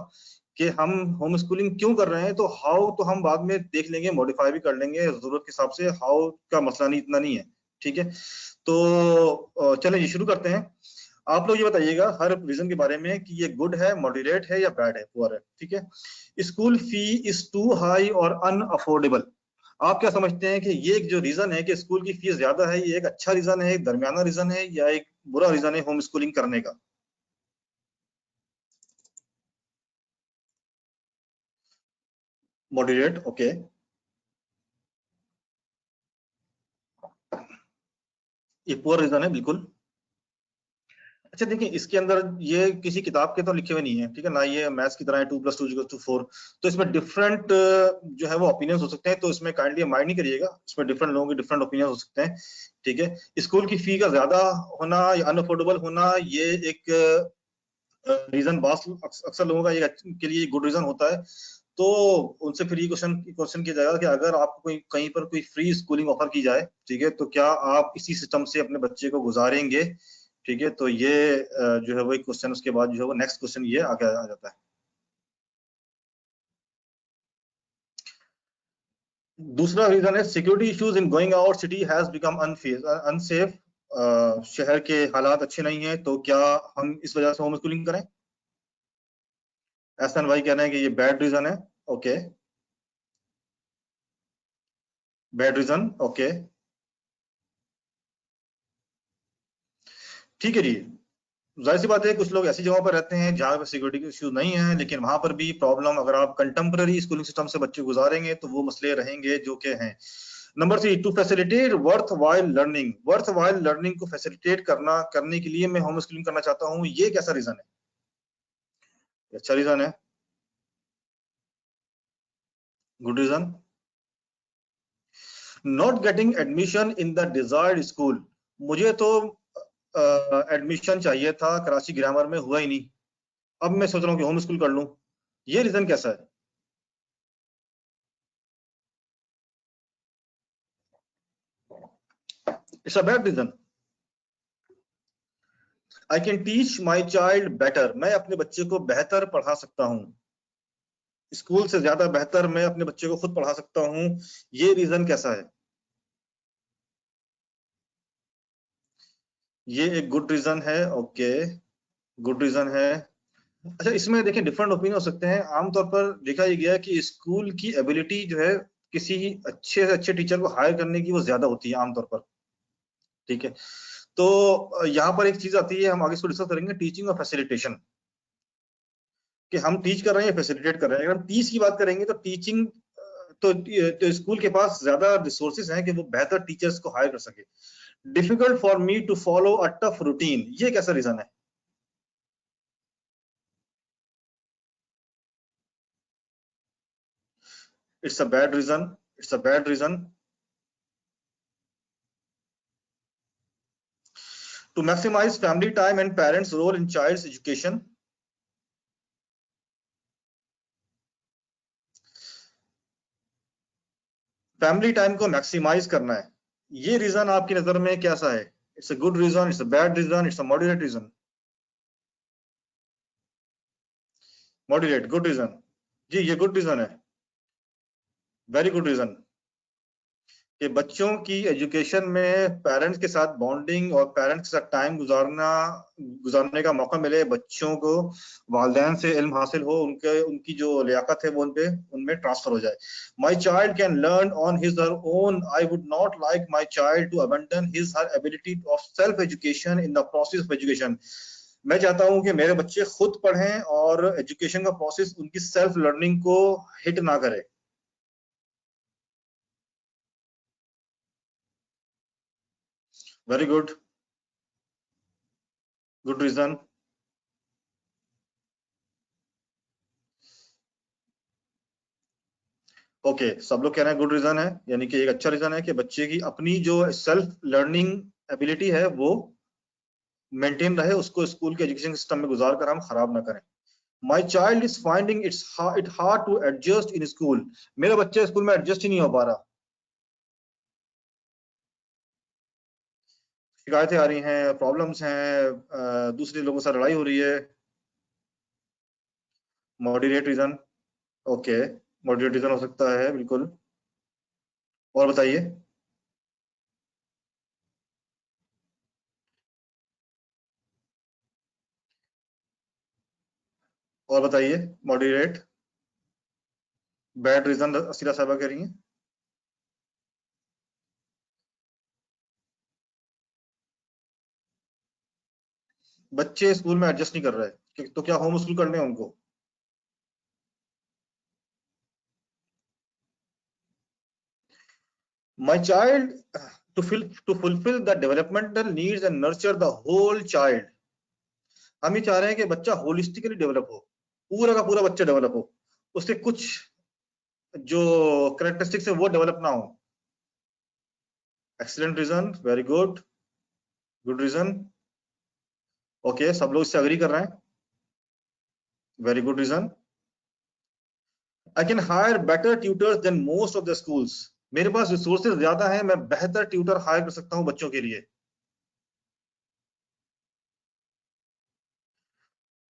कि हम होम स्कूलिंग क्यों कर रहे हैं, तो हाउ तो हम बाद में देख लेंगे, मॉडिफाई भी कर लेंगे जरूरत के हिसाब से। हाउ का मसला नहीं, इतना नहीं है। ठीक है, तो चलें ये शुरू करते हैं। आप लोग ये बताइएगा हर रीजन के बारे में कि ये गुड है, मॉडरेट है या बैड है, पुअर है। ठीक है, school fee is too high और अनअफोर्डेबल। आप क्या समझते हैं कि ये एक जो रीजन है कि स्कूल की फीस ज्यादा है, ये एक अच्छा रीजन है, एक दरमियाना रीजन है, या एक बुरा रीजन है होम स्कूलिंग करने का? Moderate, okay. ये पुअर रीजन है बिल्कुल। अच्छा देखिए, इसके अंदर ये किसी किताब के तो लिखे हुए नहीं है, ठीक है ना, ये मैथ्स की तरह है 2+2=4। तो इसमें डिफरेंट जो है वो ओपिनियंस हो सकते हैं, तो इसमें काइंडली माइंड नहीं करिएगा, इसमें डिफरेंट लोगों के डिफरेंट ओपिनियन हो सकते हैं। ठीक है, स्कूल की फी का ज्यादा होना या अनअफोर्डेबल होना, ये एक रीजन बास अक्सर लोगों का ये के लिए गुड रीजन होता है। तो उनसे फिर ये क्वेश्चन किया जाएगा कि अगर आपको कोई कहीं पर कोई फ्री स्कूलिंग ऑफर की जाए, ठीक है, तो क्या आप इसी सिस्टम से अपने बच्चे को गुजारेंगे? ठीक है, तो ये जो है वो एक क्वेश्चन, उसके बाद जो है वो नेक्स्ट क्वेश्चन ये आगे आ जाता है। दूसरा रीजन है security issues in going out city has become unsafe. शहर के हालात अच्छे नहीं है, तो क्या हम इस वजह से होम स्कूलिंग करें? एहसान भाई कह रहे हैं कि ये बैड रीजन है। Okay, bad reason, okay. ठीक है जी, जाहिर सी बात है कुछ लोग ऐसी जगहों पर रहते हैं जहाँ पर सिक्योरिटी के इश्यूज नहीं है, लेकिन वहां पर भी प्रॉब्लम, अगर आप कंटेम्प्रेरी स्कूलिंग सिस्टम से बच्चे गुजारेंगे तो वो मसले रहेंगे जो कि हैं। Number 3, to facilitate worthwhile learning. Worthwhile learning को फैसिलिटेट करने के लिए मैं होम स्कूलिंग करना चाहता हूँ, ये कैसा रीजन है? अच्छा रीजन है, good reason. Not getting admission in the desired school. मुझे तो एडमिशन चाहिए था कराची ग्रामर में, हुआ ही नहीं, अब मैं सोच रहा हूँ कि होम स्कूल कर लूँ। ये रीजन कैसा है? It's a bad reason. I can teach my child better. मैं अपने बच्चे को बेहतर पढ़ा सकता हूँ, स्कूल से ज्यादा बेहतर मैं अपने बच्चे को खुद पढ़ा सकता हूँ। ये रीजन कैसा है? ये एक गुड रीजन है, ओके, गुड रीजन है। अच्छा, इसमें देखिए डिफरेंट ओपिनियन हो सकते हैं। आमतौर पर देखा ये गया है कि स्कूल की एबिलिटी जो है किसी अच्छे से अच्छे टीचर को हायर करने की वो ज्यादा होती है आमतौर पर। ठीक है, तो यहाँ पर एक चीज आती है, हम आगे इसको डिस्कस करेंगे, टीचिंग और फैसिलिटेशन, कि हम टीच कर रहे हैं या फैसिलिटेट कर रहे हैं। अगर हम टीच की बात करेंगे तो टीचिंग, तो स्कूल के पास ज्यादा रिसोर्सेज हैं कि वो बेहतर टीचर्स को हायर कर सके। Difficult for me to follow a tough routine, ये कैसा रीजन है? It's a bad reason, it's a bad reason. To maximise family time and parents role in child's education. Family time को maximise करना है, ये reason आपकी नजर में कैसा है? It's a good reason, it's a bad reason, it's a moderate reason? Moderate, good reason. जी ये गुड रीजन है, वेरी गुड रीजन। कि बच्चों की एजुकेशन में पेरेंट्स के साथ बॉन्डिंग और पेरेंट्स के साथ टाइम गुजारने का मौका मिले, बच्चों को वालिदैन से इल्म हासिल हो, उनकी जो लियाकत है वो उनमें ट्रांसफर हो जाए। My child can learn on his her own, I would not like my child to abandon his her ability of self education in the process of education. मैं चाहता हूं कि मेरे बच्चे खुद पढ़ें और एजुकेशन का प्रोसेस उनकी सेल्फ लर्निंग को हिट ना करे। Very good, good reason. Okay, सब लोग कह रहे हैं गुड रीजन है, यानी कि एक अच्छा रीजन है कि बच्चे की अपनी जो सेल्फ लर्निंग एबिलिटी है वो मेंटेन रहे, उसको स्कूल के एजुकेशन सिस्टम में गुजार कर हम खराब ना करें। My child is finding it hard to adjust in school. मेरा बच्चा स्कूल में एडजस्ट ही नहीं हो पा रहा, शिकायतें आ रही हैं, प्रॉब्लम्स हैं, दूसरे लोगों से लड़ाई हो रही है। Moderate reason, okay, moderate reason हो सकता है, बिल्कुल। और बताइए, और बताइए, मॉडरेट। बैड रीजन असीला साहबा कह रही हैं। बच्चे स्कूल में एडजस्ट नहीं कर रहे, तो क्या होम स्कूल करने हैं उनको? My child, to fulfill the developmental needs and nurture the whole child. हम ये चाह रहे हैं कि बच्चा होलिस्टिकली डेवलप हो, पूरा का पूरा बच्चा डेवलप हो, उसके कुछ जो करेक्टरिस्टिक्स है वो डेवलप ना हो। Excellent reason, very good, good reason. Okay, सब लोग इससे अग्री कर रहे हैं, very good reason. I can hire better tutors than most of the schools. मेरे पास रिसोर्सेज ज्यादा हैं, मैं बेहतर ट्यूटर हायर कर सकता हूं बच्चों के लिए।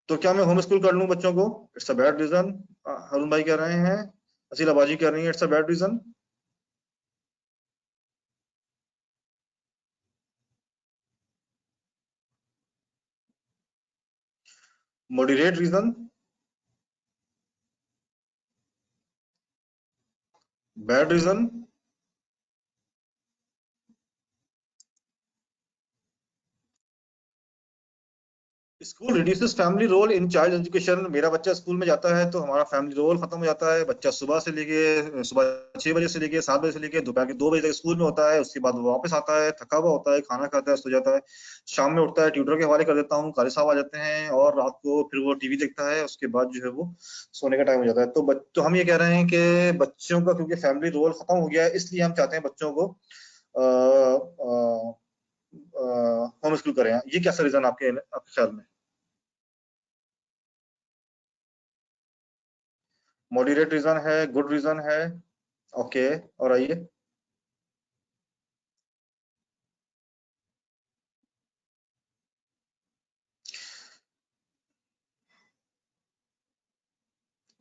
तो क्या मैं होम स्कूल कर लूं बच्चों को? It's a bad reason. Arun भाई कह रहे हैं, असीला बाजी कह रही है it's a bad reason. Moderate reason, bad reason. School reduces family role in child education. मेरा बच्चा स्कूल में जाता है तो हमारा फैमिली रोल खत्म हो जाता है। बच्चा सुबह 6 बजे से लेके 7 बजे से लेके दोपहर के 2 बजे तक स्कूल में होता है, उसके बाद वो वापस आता है, थका हुआ होता है, खाना खाता है, सो जाता है, शाम में उठता है, ट्यूटर के हवाले कर देता हूँ, कारी साहब आ जाते हैं और रात को फिर वो टीवी देखता है, उसके बाद जो है वो सोने का टाइम हो जाता है। तो हम ये कह रहे हैं कि बच्चों का क्योंकि फैमिली रोल खत्म हो गया है, इसलिए हम चाहते हैं बच्चों को होम स्कूल करें। ये कैसा रीजन आपके ख्याल में? मॉडरेट रीजन है, गुड रीजन है, ओके। और आइए,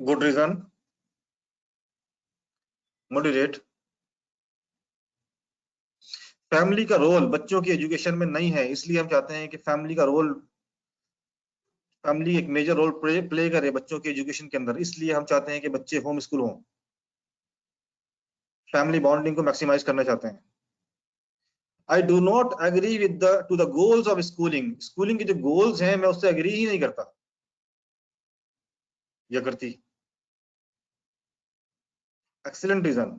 गुड रीजन, मॉडरेट। फैमिली का रोल बच्चों की एजुकेशन में नहीं है, इसलिए हम चाहते हैं कि फैमिली एक मेजर रोल प्ले करे बच्चों की एजुकेशन के अंदर, इसलिए हम चाहते हैं कि बच्चे होम स्कूल हों, फैमिली बॉन्डिंग को मैक्सिमाइज करना चाहते हैं। I do not agree with the to the goals of schooling. Schooling के जो गोल्स हैं मैं उससे एग्री ही नहीं करता या करती। एक्सीलेंट रीजन,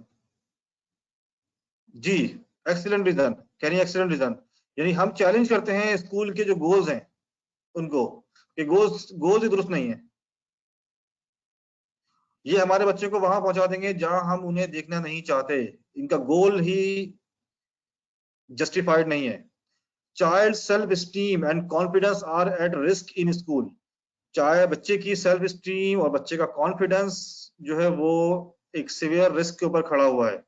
जी, एक्सीलेंट रीजन, कह रही एक्सीलेंट रीजन। यानी हम चैलेंज करते हैं स्कूल के जो गोल्स हैं उनको, कि गोल्स गोल्स ही दुरुस्त नहीं है। ये हमारे बच्चे को वहां पहुंचा देंगे जहां हम उन्हें देखना नहीं चाहते, इनका गोल ही जस्टिफाइड नहीं है। Child self esteem and confidence are at risk in school. चाहे बच्चे की सेल्फ स्टीम और बच्चे का कॉन्फिडेंस जो है वो एक सिवियर रिस्क के ऊपर खड़ा हुआ है।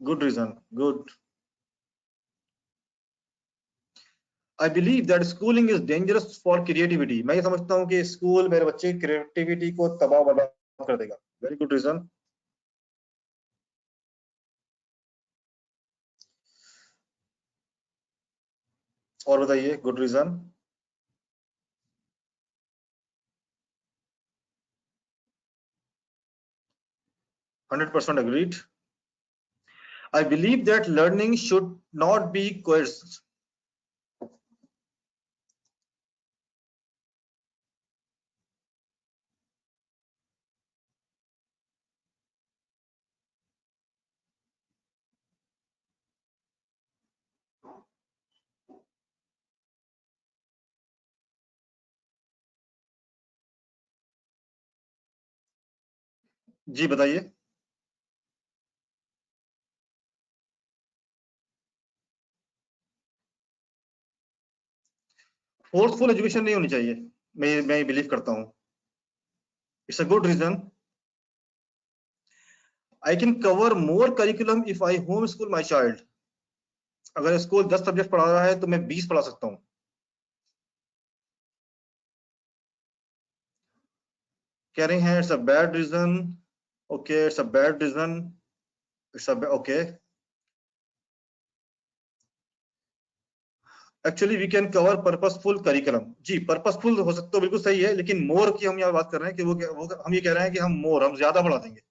Good reason, good. I believe that schooling is dangerous for creativity. मैं ये समझता हूँ कि स्कूल मेरे बच्चे की क्रिएटिविटी को तबाह बर्बाद कर देगा। Very good reason. और बताइए good reason. 100% agreed. I believe that learning should not be coerced. जी बताइए। फोर्सफुल एजुकेशन नहीं होनी चाहिए, मैं बिलीव करता हूँ। It's a good reason. I can cover more curriculum if I home school my child. अगर स्कूल 10 सब्जेक्ट पढ़ा रहा है तो मैं 20 पढ़ा सकता हूँ। कह रहे हैं it's a bad reason. Okay, it's a bad reason. It's a okay. Actually we can cover purposeful curriculum. जी पर्पसफुल हो सकता है, बिल्कुल सही है, लेकिन मोर की हम यहाँ बात कर रहे हैं कि वो हम ये कह रहे हैं कि हम ज्यादा बढ़ा देंगे।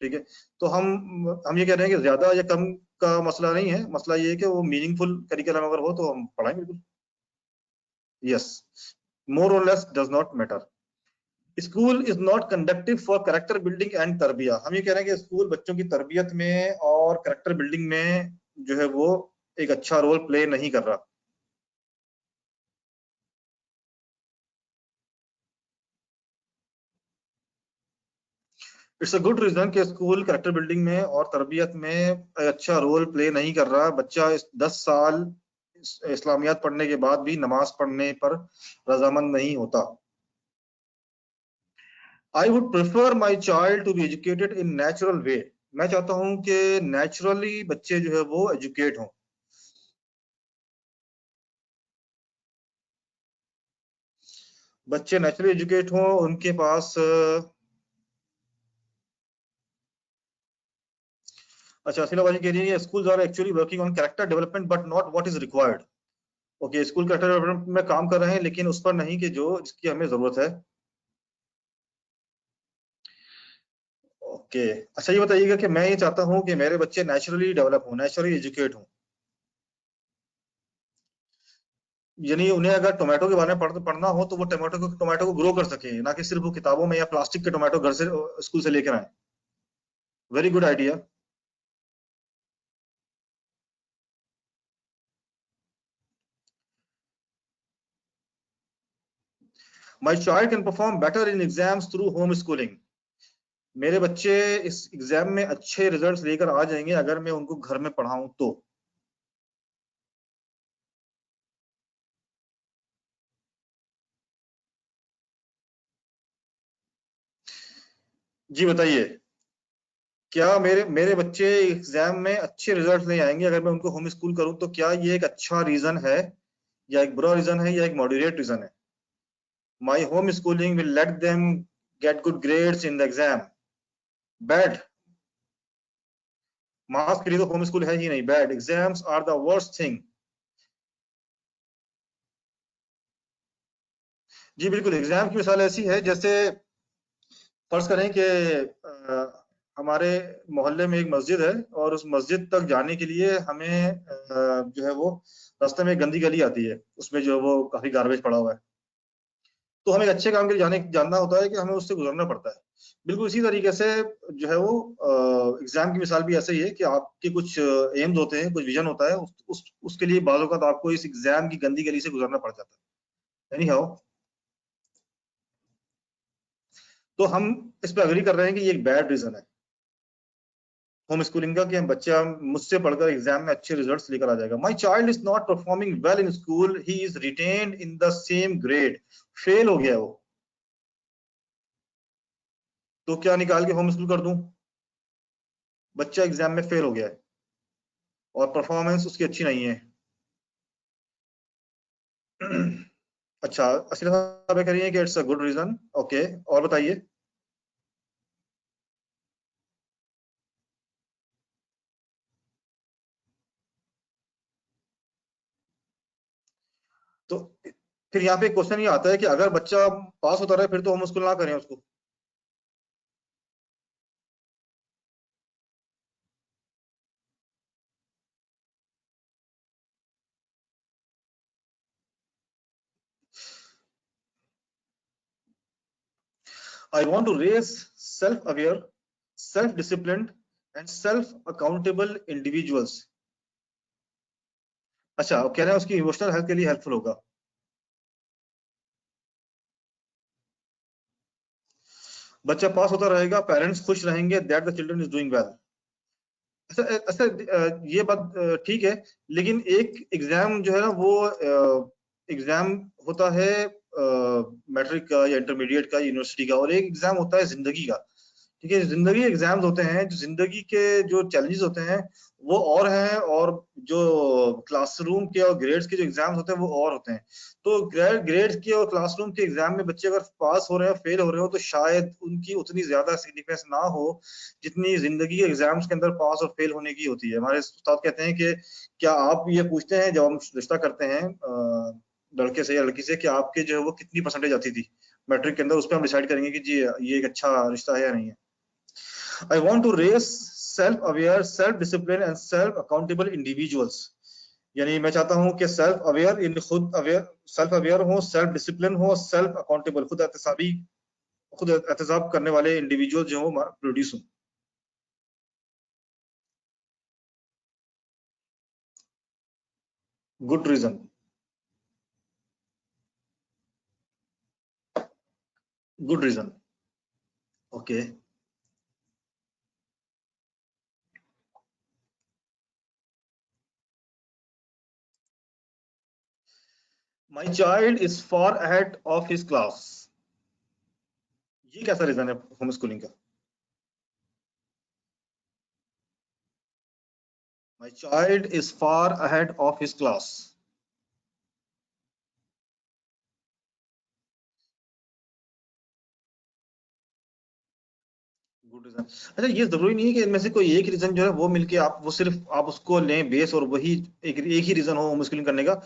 ठीक है, तो हम ये कह रहे हैं कि ज्यादा या कम का मसला नहीं है, मसला ये है कि वो मीनिंगफुल करिकुलम अगर हो तो हम पढ़ाएंगे बिल्कुल। यस, मोर और less does not matter. School is not conducive for character building and तरबिया। हम ये कह रहे हैं कि स्कूल बच्चों की तरबियत में और कैरेक्टर बिल्डिंग में जो है वो एक अच्छा रोल प्ले नहीं कर रहा। इट्स अ गुड रीजन कि स्कूल कैरेक्टर बिल्डिंग में और तरबियत में अच्छा रोल प्ले नहीं कर रहा। बच्चा 10 साल इस्लामियात पढ़ने के बाद भी नमाज पढ़ने पर रजामंद नहीं होता। I would prefer my child to be educated in natural way. मैं चाहता हूं कि नेचुरली बच्चे जो है वो एजुकेट हों। बच्चे नेचुरली एजुकेट हों, उनके पास अच्छा असीला बाजी कह रही है schools are actually working on character development but not what is required. Okay, school character development में काम कर रहे हैं लेकिन उस पर नहीं कि जो जिसकी हमें जरूरत है। ओके, अच्छा ये बताइएगा कि मैं ये चाहता हूँ कि मेरे बच्चे नेचुरली डेवलप हों, नेचुरली एजुकेट हों। यानी उन्हें अगर टोमेटो के बारे में पढ़ना हो तो वो टोमेटो को ग्रो कर सके, ना कि सिर्फ वो किताबों में या प्लास्टिक के टोमेटो घर से स्कूल से लेकर आए। Very good idea. My child can perform better in exams through whom schooling. मेरे बच्चे इस एग्जाम में अच्छे रिजल्ट्स लेकर आ जाएंगे अगर मैं उनको घर में पढ़ाऊं तो। जी बताइए, क्या मेरे मेरे बच्चे एग्जाम में अच्छे रिजल्ट नहीं आएंगे अगर मैं उनको होम स्कूल करूं तो क्या ये एक अच्छा रीजन है या एक बुरा रीजन है या एक मॉडरेट रीजन है? My home schooling will let them get good grades in the exam. Bad. Marks के लिए तो होम स्कूल है ही नहीं। Bad, exams are the worst thing. जी बिल्कुल, एग्जाम की मिसाल ऐसी है जैसे फर्ज करें कि हमारे मोहल्ले में एक मस्जिद है और उस मस्जिद तक जाने के लिए हमें जो है वो रास्ते में गंदी गली आती है, उसमें जो है वो काफी गार्बेज पड़ा हुआ है। तो हमें एक अच्छे काम के लिए जानना होता है कि हमें उससे गुजरना पड़ता है। बिल्कुल इसी तरीके से जो है वो एग्जाम की मिसाल भी ऐसे ही है कि आपके कुछ एम्स होते हैं, कुछ विजन होता है, उसके लिए बाज़ औक़ात आपको इस एग्जाम की गंदी गली से गुजरना पड़ जाता है। एनी हाउ, तो हम इस पर अग्री कर रहे हैं कि ये एक बैड रीजन है होम स्कूलिंग का कि हम बच्चा मुझसे पढ़कर एग्जाम में अच्छे रिजल्ट्स लेकर आ जाएगा। माई child is not performing well in school, he is retained in the same grade. Fail हो गया वो, तो क्या निकाल के होम स्कूल कर दूं? बच्चा एग्जाम में फेल हो गया है और परफॉर्मेंस उसकी अच्छी नहीं है। अच्छा, असली साहब कह रही है कि it's a good reason. Okay, और बताइए। तो फिर यहाँ पे क्वेश्चन ये आता है कि अगर बच्चा पास होता रहे फिर तो हम स्कूल ना करें उसको। I want to raise self-aware, self-disciplined, and self-accountable individuals. अच्छा, वो कह रहे हैं उसकी इमोशनल हेल्थ के लिए हेल्पफुल होगा। बच्चा पास होता रहेगा, पेरेंट्स खुश रहेंगे, that the children is doing well. अच्छा अच्छा, ये बात ठीक है, लेकिन एक एग्जाम जो है ना वो एग्जाम होता है मैट्रिक का या इंटरमीडिएट का, यूनिवर्सिटी का, और एक एग्जाम होता है जिंदगी का। ठीक है, जिंदगी एग्जाम्स होते हैं, जो जिंदगी के जो चैलेंजेस होते हैं वो और हैं, और जो क्लासरूम के और ग्रेड्स के जो एग्जाम्स होते हैं वो और होते हैं। तो ग्रेड्स के और क्लासरूम के एग्जाम में बच्चे अगर पास हो रहे हो, फेल हो रहे हो, तो शायद उनकी उतनी ज्यादा सिग्निफिकेंस ना हो जितनी जिंदगी के एग्जाम्स के अंदर पास और फेल होने की होती है। हमारे उस्ताद कहते हैं कि क्या आप ये पूछते हैं जब हम रिश्ता करते हैं लड़के से या लड़की से, कि आपके जो है वो कितनी परसेंटेज आती थी मैट्रिक के अंदर, उस पर हम डिसाइड करेंगे कि जी ये एक अच्छा रिश्ता है या नहीं है। I want to raise self-aware, self-disciplined and self-accountable individuals. यानी मैं चाहता हूं कि सेल्फ अवेयर, इन खुद अवेयर, सेल्फ अवेयर हो, सेल्फ डिसिप्लिन हो, सेल्फ अकाउंटेबल, खुद एहतसाब करने वाले इंडिविजुअल जो हो प्रोड्यूस हो। Good reason. Good reason. Okay. My child is far ahead of his class. ये कैसा रीजन है होम स्कूलिंग का? My child is far ahead of his class. Good reason. अच्छा, ये जरूरी नहीं है कि इनमें से कोई एक रीजन जो है वो मिलके आप वो सिर्फ आप उसको लें बेस, और वही एक ही रीजन हो होम स्कूलिंग करने का।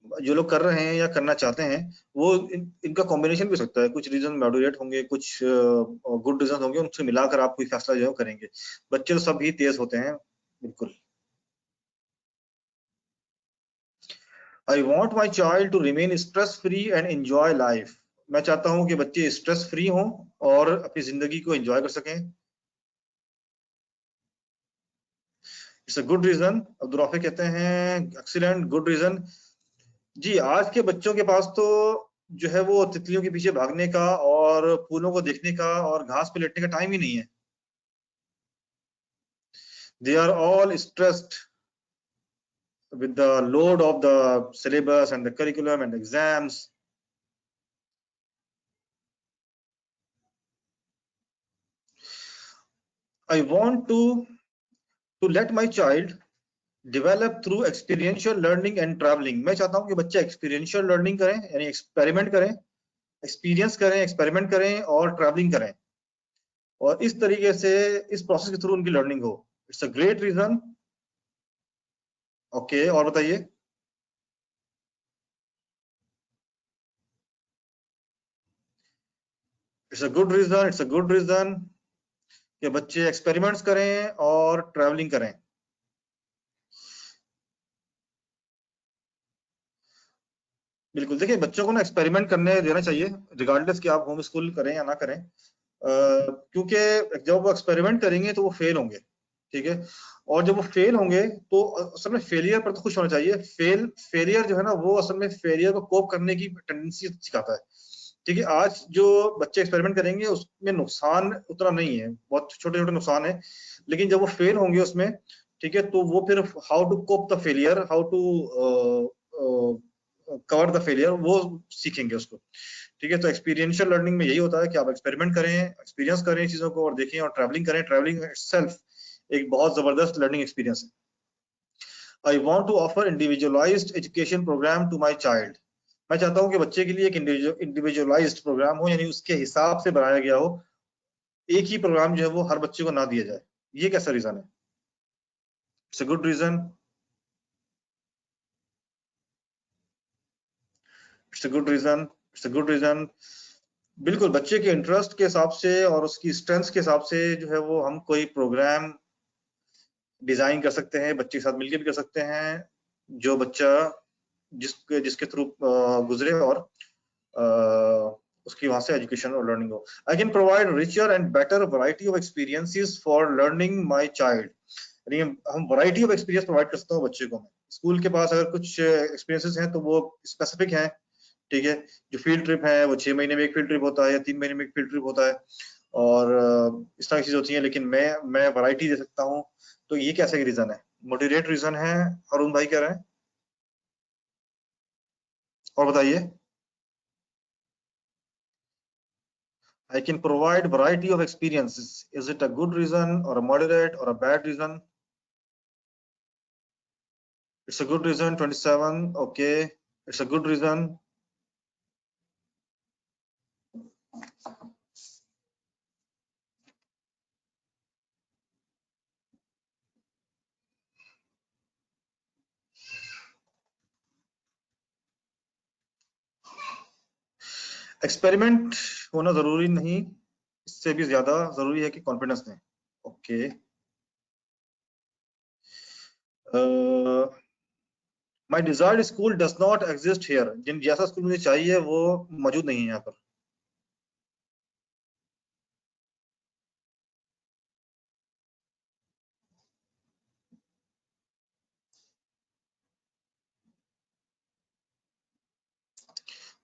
जो लोग कर रहे हैं या करना चाहते हैं वो इनका कॉम्बिनेशन भी हो सकता है। कुछ रीजन मॉडरेट होंगे, कुछ गुड रीजन होंगे, उनसे मिलाकर आप कोई फैसला जो है करेंगे। बच्चे तो सब ही तेज होते हैं। बिल्कुल। I want my child to remain stress free and enjoy life. मैं चाहता हूं कि बच्चे स्ट्रेस फ्री हों और अपनी जिंदगी को एंजॉय कर सकें। It's a good reason. Abdul Rafi कहते हैं एक्सीलेंट, गुड रीजन। जी, आज के बच्चों के पास तो जो है वो तितलियों के पीछे भागने का और फूलों को देखने का और घास पे लेटने का टाइम ही नहीं है। They are all stressed with the load of the syllabus and the curriculum and exams. I want to let my child develop through experiential learning and traveling. मैं चाहता हूँ कि बच्चे experiential learning करें, यानी experiment करें, experience करें, experiment करें और traveling करें, और इस तरीके से इस प्रोसेस के थ्रू उनकी लर्निंग हो। It's a great reason. Okay, और बताइए। It's a good reason, it's a good reason कि बच्चे एक्सपेरिमेंट्स करें और ट्रैवलिंग करें। बिल्कुल, देखिए बच्चों को ना एक्सपेरिमेंट करने देना चाहिए, रिगार्डलेस कि आप होम स्कूल करें या ना करें। क्योंकि जब वो एक्सपेरिमेंट करेंगे तो वो फेल होंगे। ठीक है, और जब वो फेल होंगे तो असल में फेलियर पर तो खुश होना चाहिए। फेलियर जो है ना वो असल में फेलियर को कोप करने की टेंडेंसी सिखाता है। ठीक है, आज जो बच्चे एक्सपेरिमेंट करेंगे उसमें नुकसान उतना नहीं है, बहुत छोटे छोटे नुकसान है, लेकिन जब वो फेल होंगे उसमें, ठीक है, तो वो फिर how to cope the failure, how to cover the failure, वो सीखेंगे उसको। ठीक है, तो एक्सपीरियंशियल लर्निंग में यही होता है कि आप एक्सपेरिमेंट करें, एक्सपीरियंस करें चीजों को और देखें, और ट्रैवलिंग करें। ट्रैवलिंग इटसेल्फ एक बहुत जबरदस्त लर्निंग एक्सपीरियंस है। I want to offer individualized education program to my child. मैं चाहता हूं कि बच्चे के लिए एक इंडिविजुअलाइज्ड प्रोग्राम हो, यानी उसके हिसाब से बनाया गया हो, एक ही प्रोग्राम जो है वो हर बच्चे को ना दिया जाए। ये कैसा रीजन है? It's a good reason, it's a good reason, it's a good reason. बिल्कुल, बच्चे के इंटरेस्ट के हिसाब से और उसकी स्ट्रेंथ के हिसाब से जो है वो हम कोई प्रोग्राम डिजाइन कर सकते हैं, बच्चे के साथ मिलकर भी कर सकते हैं, जो बच्चा जिसके थ्रू गुजरे और उसकी वहां से एजुकेशन और लर्निंग हो। I can provide richer and better variety of experiences for learning my child. यानी हम वैरायटी ऑफ एक्सपीरियंस प्रोवाइड कर सकते हैं बच्चे को। स्कूल के पास अगर कुछ एक्सपीरियंसेस हैं तो वो स्पेसिफिक हैं, ठीक है। जो फील्ड ट्रिप है वो 6 महीने में एक फील्ड ट्रिप होता है या 3 महीने में एक फील्ड ट्रिप होता है, और इस तरह की चीज होती है, लेकिन मैं वैरायटी दे सकता हूँ। तो ये कैसे रीजन है? मोटिवेट रीजन है। अरुण भाई कह रहे हैं, और बताइए। I can provide variety of experiences. Is it a good reason or a moderate or a bad reason? It's a good reason, 27. Okay, it's a good reason. Experiment होना जरूरी नहीं, इससे भी ज्यादा जरूरी है कि कॉन्फिडेंस दें। Okay, my desired school does not exist here. जिन जैसा स्कूल मुझे चाहिए वो मौजूद नहीं है यहाँ पर।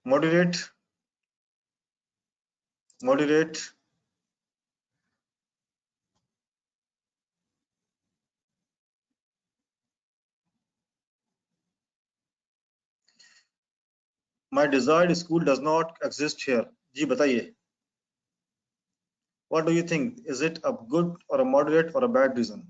Moderate, moderate, my desired school does not exist here. जी बताइए, what do you think? Is it a good or a moderate or a bad reason?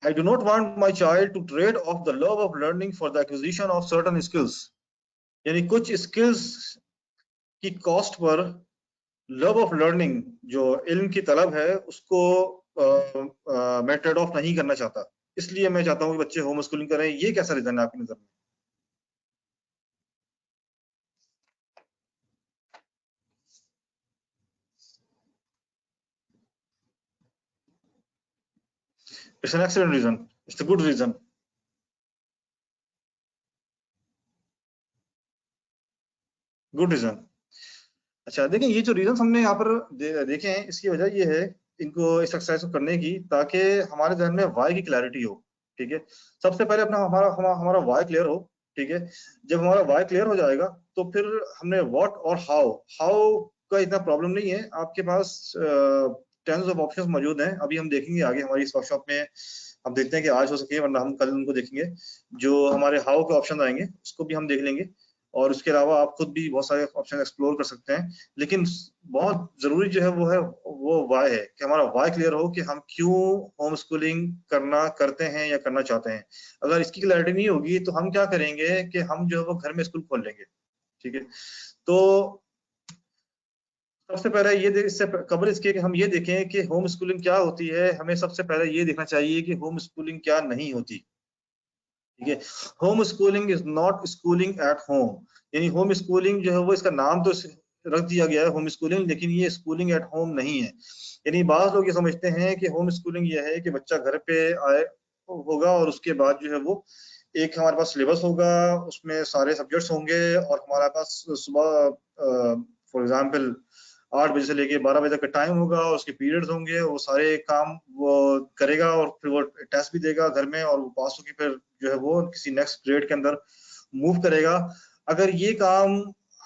I do not want my child to trade off the love of learning for the acquisition of certain skills. यानी कुछ skills की cost पर love of learning, जो इल्म की तलब है, उसको मैं ट्रेड ऑफ नहीं करना चाहता। इसलिए मैं चाहता हूँ कि बच्चे होम स्कूलिंग करें। ये कैसा रीजन है आपकी नजर में? It's an excellent reason. It's a good reason. Good reason. अच्छा देखिए, ये जो रीजन हमने यहाँ पर देखे हैं, इसकी वजह ये है इनको इस एक्सरसाइज को करने की, ताकि हमारे जहन में वाई की क्लैरिटी हो। ठीक है, सबसे पहले अपना हमारा वाई क्लियर हो। ठीक है, जब हमारा वाई क्लियर हो जाएगा तो फिर हमने व्हाट और हाउ, हाउ का इतना प्रॉब्लम नहीं है, आपके पास टेंस ऑफ ऑप्शंस मौजूद हैं। अभी हम देखेंगे आगे हमारी इस वर्कशॉप में, हम देखते हैं कि आज हो सके वरना हम कल उनको देखेंगे। जो हमारे हाउ के ऑप्शन आएंगे उसको भी हम देख लेंगे, और उसके अलावा आप खुद भी बहुत सारे ऑप्शन एक्सप्लोर कर सकते हैं। लेकिन बहुत जरूरी जो है वो वाई है, कि हमारा वाई क्लियर हो कि हम क्यों होम स्कूलिंग करते हैं या करना चाहते हैं। अगर इसकी क्लैरिटी नहीं होगी तो हम क्या करेंगे कि हम जो है वो घर में स्कूल खोल लेंगे। ठीक है, तो सबसे पहले इससे कबल इसके कि हम ये देखें कि होम स्कूलिंग क्या होती है, हमें सबसे पहले ये देखना चाहिए कि होम स्कूलिंग क्या नहीं होती। ठीक है, home schooling is not schooling at home. यानी होम स्कूलिंग जो है वो, इसका नाम तो रख दिया गया है होम स्कूलिंग, लेकिन ये स्कूलिंग एट होम नहीं है। यानी बात लोग ये समझते हैं कि होम स्कूलिंग ये है कि बच्चा घर पे आए होगा और उसके बाद जो है वो एक हमारे पास सिलेबस होगा, उसमें सारे सब्जेक्ट्स होंगे, और हमारे पास सुबह फॉर एग्जाम्पल 8 बजे से लेके 12 बजे तक का टाइम होगा, उसके पीरियड्स होंगे, वो सारे काम वो करेगा और फिर वो टेस्ट भी देगा घर में, और वो पास होकर फिर जो है वो किसी नेक्स्ट ग्रेड के अंदर मूव करेगा। अगर ये काम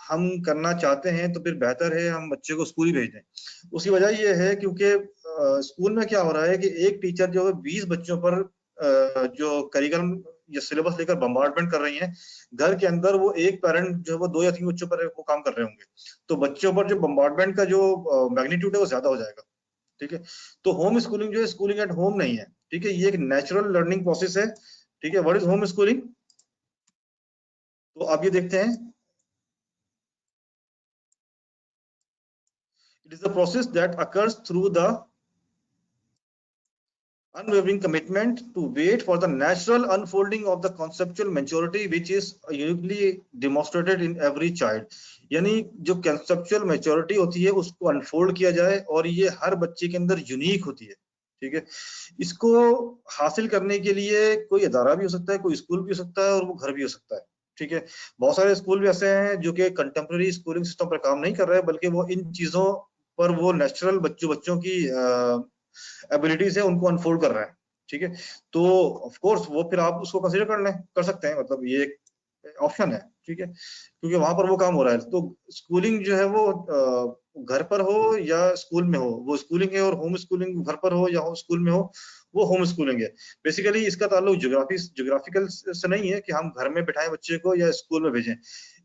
हम करना चाहते हैं तो फिर बेहतर है हम बच्चे को स्कूल ही भेज दें। उसकी वजह ये है क्योंकि स्कूल में क्या हो रहा है कि एक टीचर जो है 20 बच्चों पर जो करिकुलम ये सिलेबस लेकर बम्बार्डमेंट कर रही हैं, घर के अंदर वो एक पेरेंट जो है वो 2 या 3 बच्चों पर वो काम कर रहे होंगे, तो बच्चों पर जो बम्बार्डमेंट का जो मैग्नीट्यूड है वो ज्यादा हो जाएगा। ठीक है, तो होम स्कूलिंग जो है स्कूलिंग एट होम नहीं है। ठीक है, ये एक नेचुरल लर्निंग प्रोसेस है। ठीक है, व्हाट इज होम स्कूलिंग? तो आप ये देखते हैं, it is the process that occurs through the unwavering commitment to wait for the natural unfolding of the conceptual maturity which is uniquely demonstrated in every child। यानी जो conceptual maturity होती है उसको अनफोल्ड किया जाए, और ये हर बच्चे के अंदर यूनिक होती है। ठीक है, इसको हासिल करने के लिए कोई अदारा भी हो सकता है, कोई स्कूल भी हो सकता है, और वो घर भी हो सकता है। ठीक है, बहुत सारे स्कूल भी ऐसे हैं जो कि कंटेम्प्रेरी स्कूलिंग सिस्टम पर काम नहीं कर रहे हैं, बल्कि वो इन चीजों पर वो नेचुरल बच्चों की एबिलिटीज है उनको अनफोल्ड कर रहा है। ठीक है, तो ऑफ कोर्स वो फिर आप उसको कंसीडर कर सकते हैं, मतलब ये एक ऑप्शन है। ठीक है, क्योंकि वहां पर वो काम हो रहा है। तो स्कूलिंग जो है वो घर पर हो या स्कूल में हो वो स्कूलिंग है, और होम स्कूलिंग घर पर हो या स्कूल में हो वो होम स्कूलिंग है। बेसिकली इसका ताल्लुक ज्योग्राफिकल से नहीं है कि हम घर में बिठाएं बच्चे को या स्कूल में भेजें।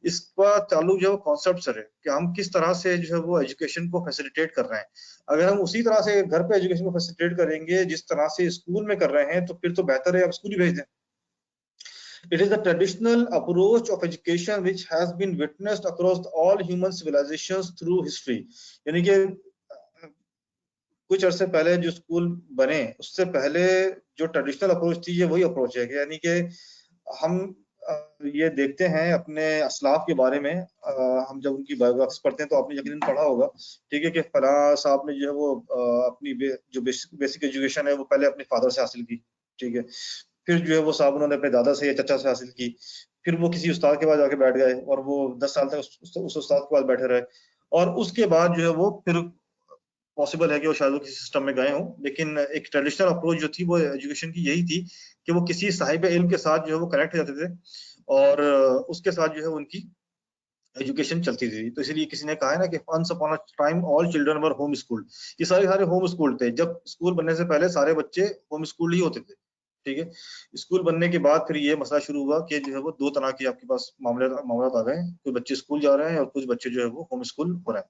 इसका ताल्लुक जो है कॉन्सेप्ट से है कि हम किस तरह से जो है वो एजुकेशन को फैसिलिटेट कर रहे हैं। अगर हम उसी तरह से घर पे एजुकेशन को फैसिलिटेट करेंगे जिस तरह से स्कूल में कर रहे हैं, तो फिर तो बेहतर है आप स्कूल ही भेज दें। It is the traditional approach of education which has been witnessed across all human civilizations through history। यानी कि कुछ अरसे पहले जो स्कूल बने उससे पहले जो ट्रेडिशनल अप्रोच थी ये वही अप्रोच है। यानी कि हम ये देखते हैं अपने असलाफ के बारे में, हम जब उनकी बायोग्राफीज पढ़ते हैं तो आपने यकीनन पढ़ा होगा। ठीक है, कि फला साहब ने जो है वो अपनी जो बेसिक एजुकेशन है वो पहले अपने फादर से हासिल की। ठीक है, फिर जो है वो साहब उन्होंने अपने दादा से या चचा से हासिल की, फिर वो किसी उस्ताद के पास जाके बैठ गए और वो 10 साल तक उस उस्ताद के पास बैठे रहे, और उसके बाद जो है वो फिर पॉसिबल है कि वो शायद वो किसी सिस्टम में गए हों। लेकिन एक ट्रेडिशनल अप्रोच जो थी वो एजुकेशन की यही थी कि वो किसी साहिब इल्म के साथ जो है वो कनेक्ट हो जाते थे, और उसके साथ जो है उनकी एजुकेशन चलती थी। तो इसलिए किसी ने कहा है ना कि once upon a time all children were home schooled. ये सारे होम स्कूल थे। जब स्कूल बनने से पहले सारे बच्चे होम स्कूल ही होते थे। ठीक है, स्कूल बनने के बाद फिर ये मसला शुरू हुआ कि जो है वो 2 तरह के आपके पास मामला आ गए। कुछ बच्चे स्कूल जा रहे हैं और कुछ बच्चे जो है वो होम स्कूल हो रहे हैं।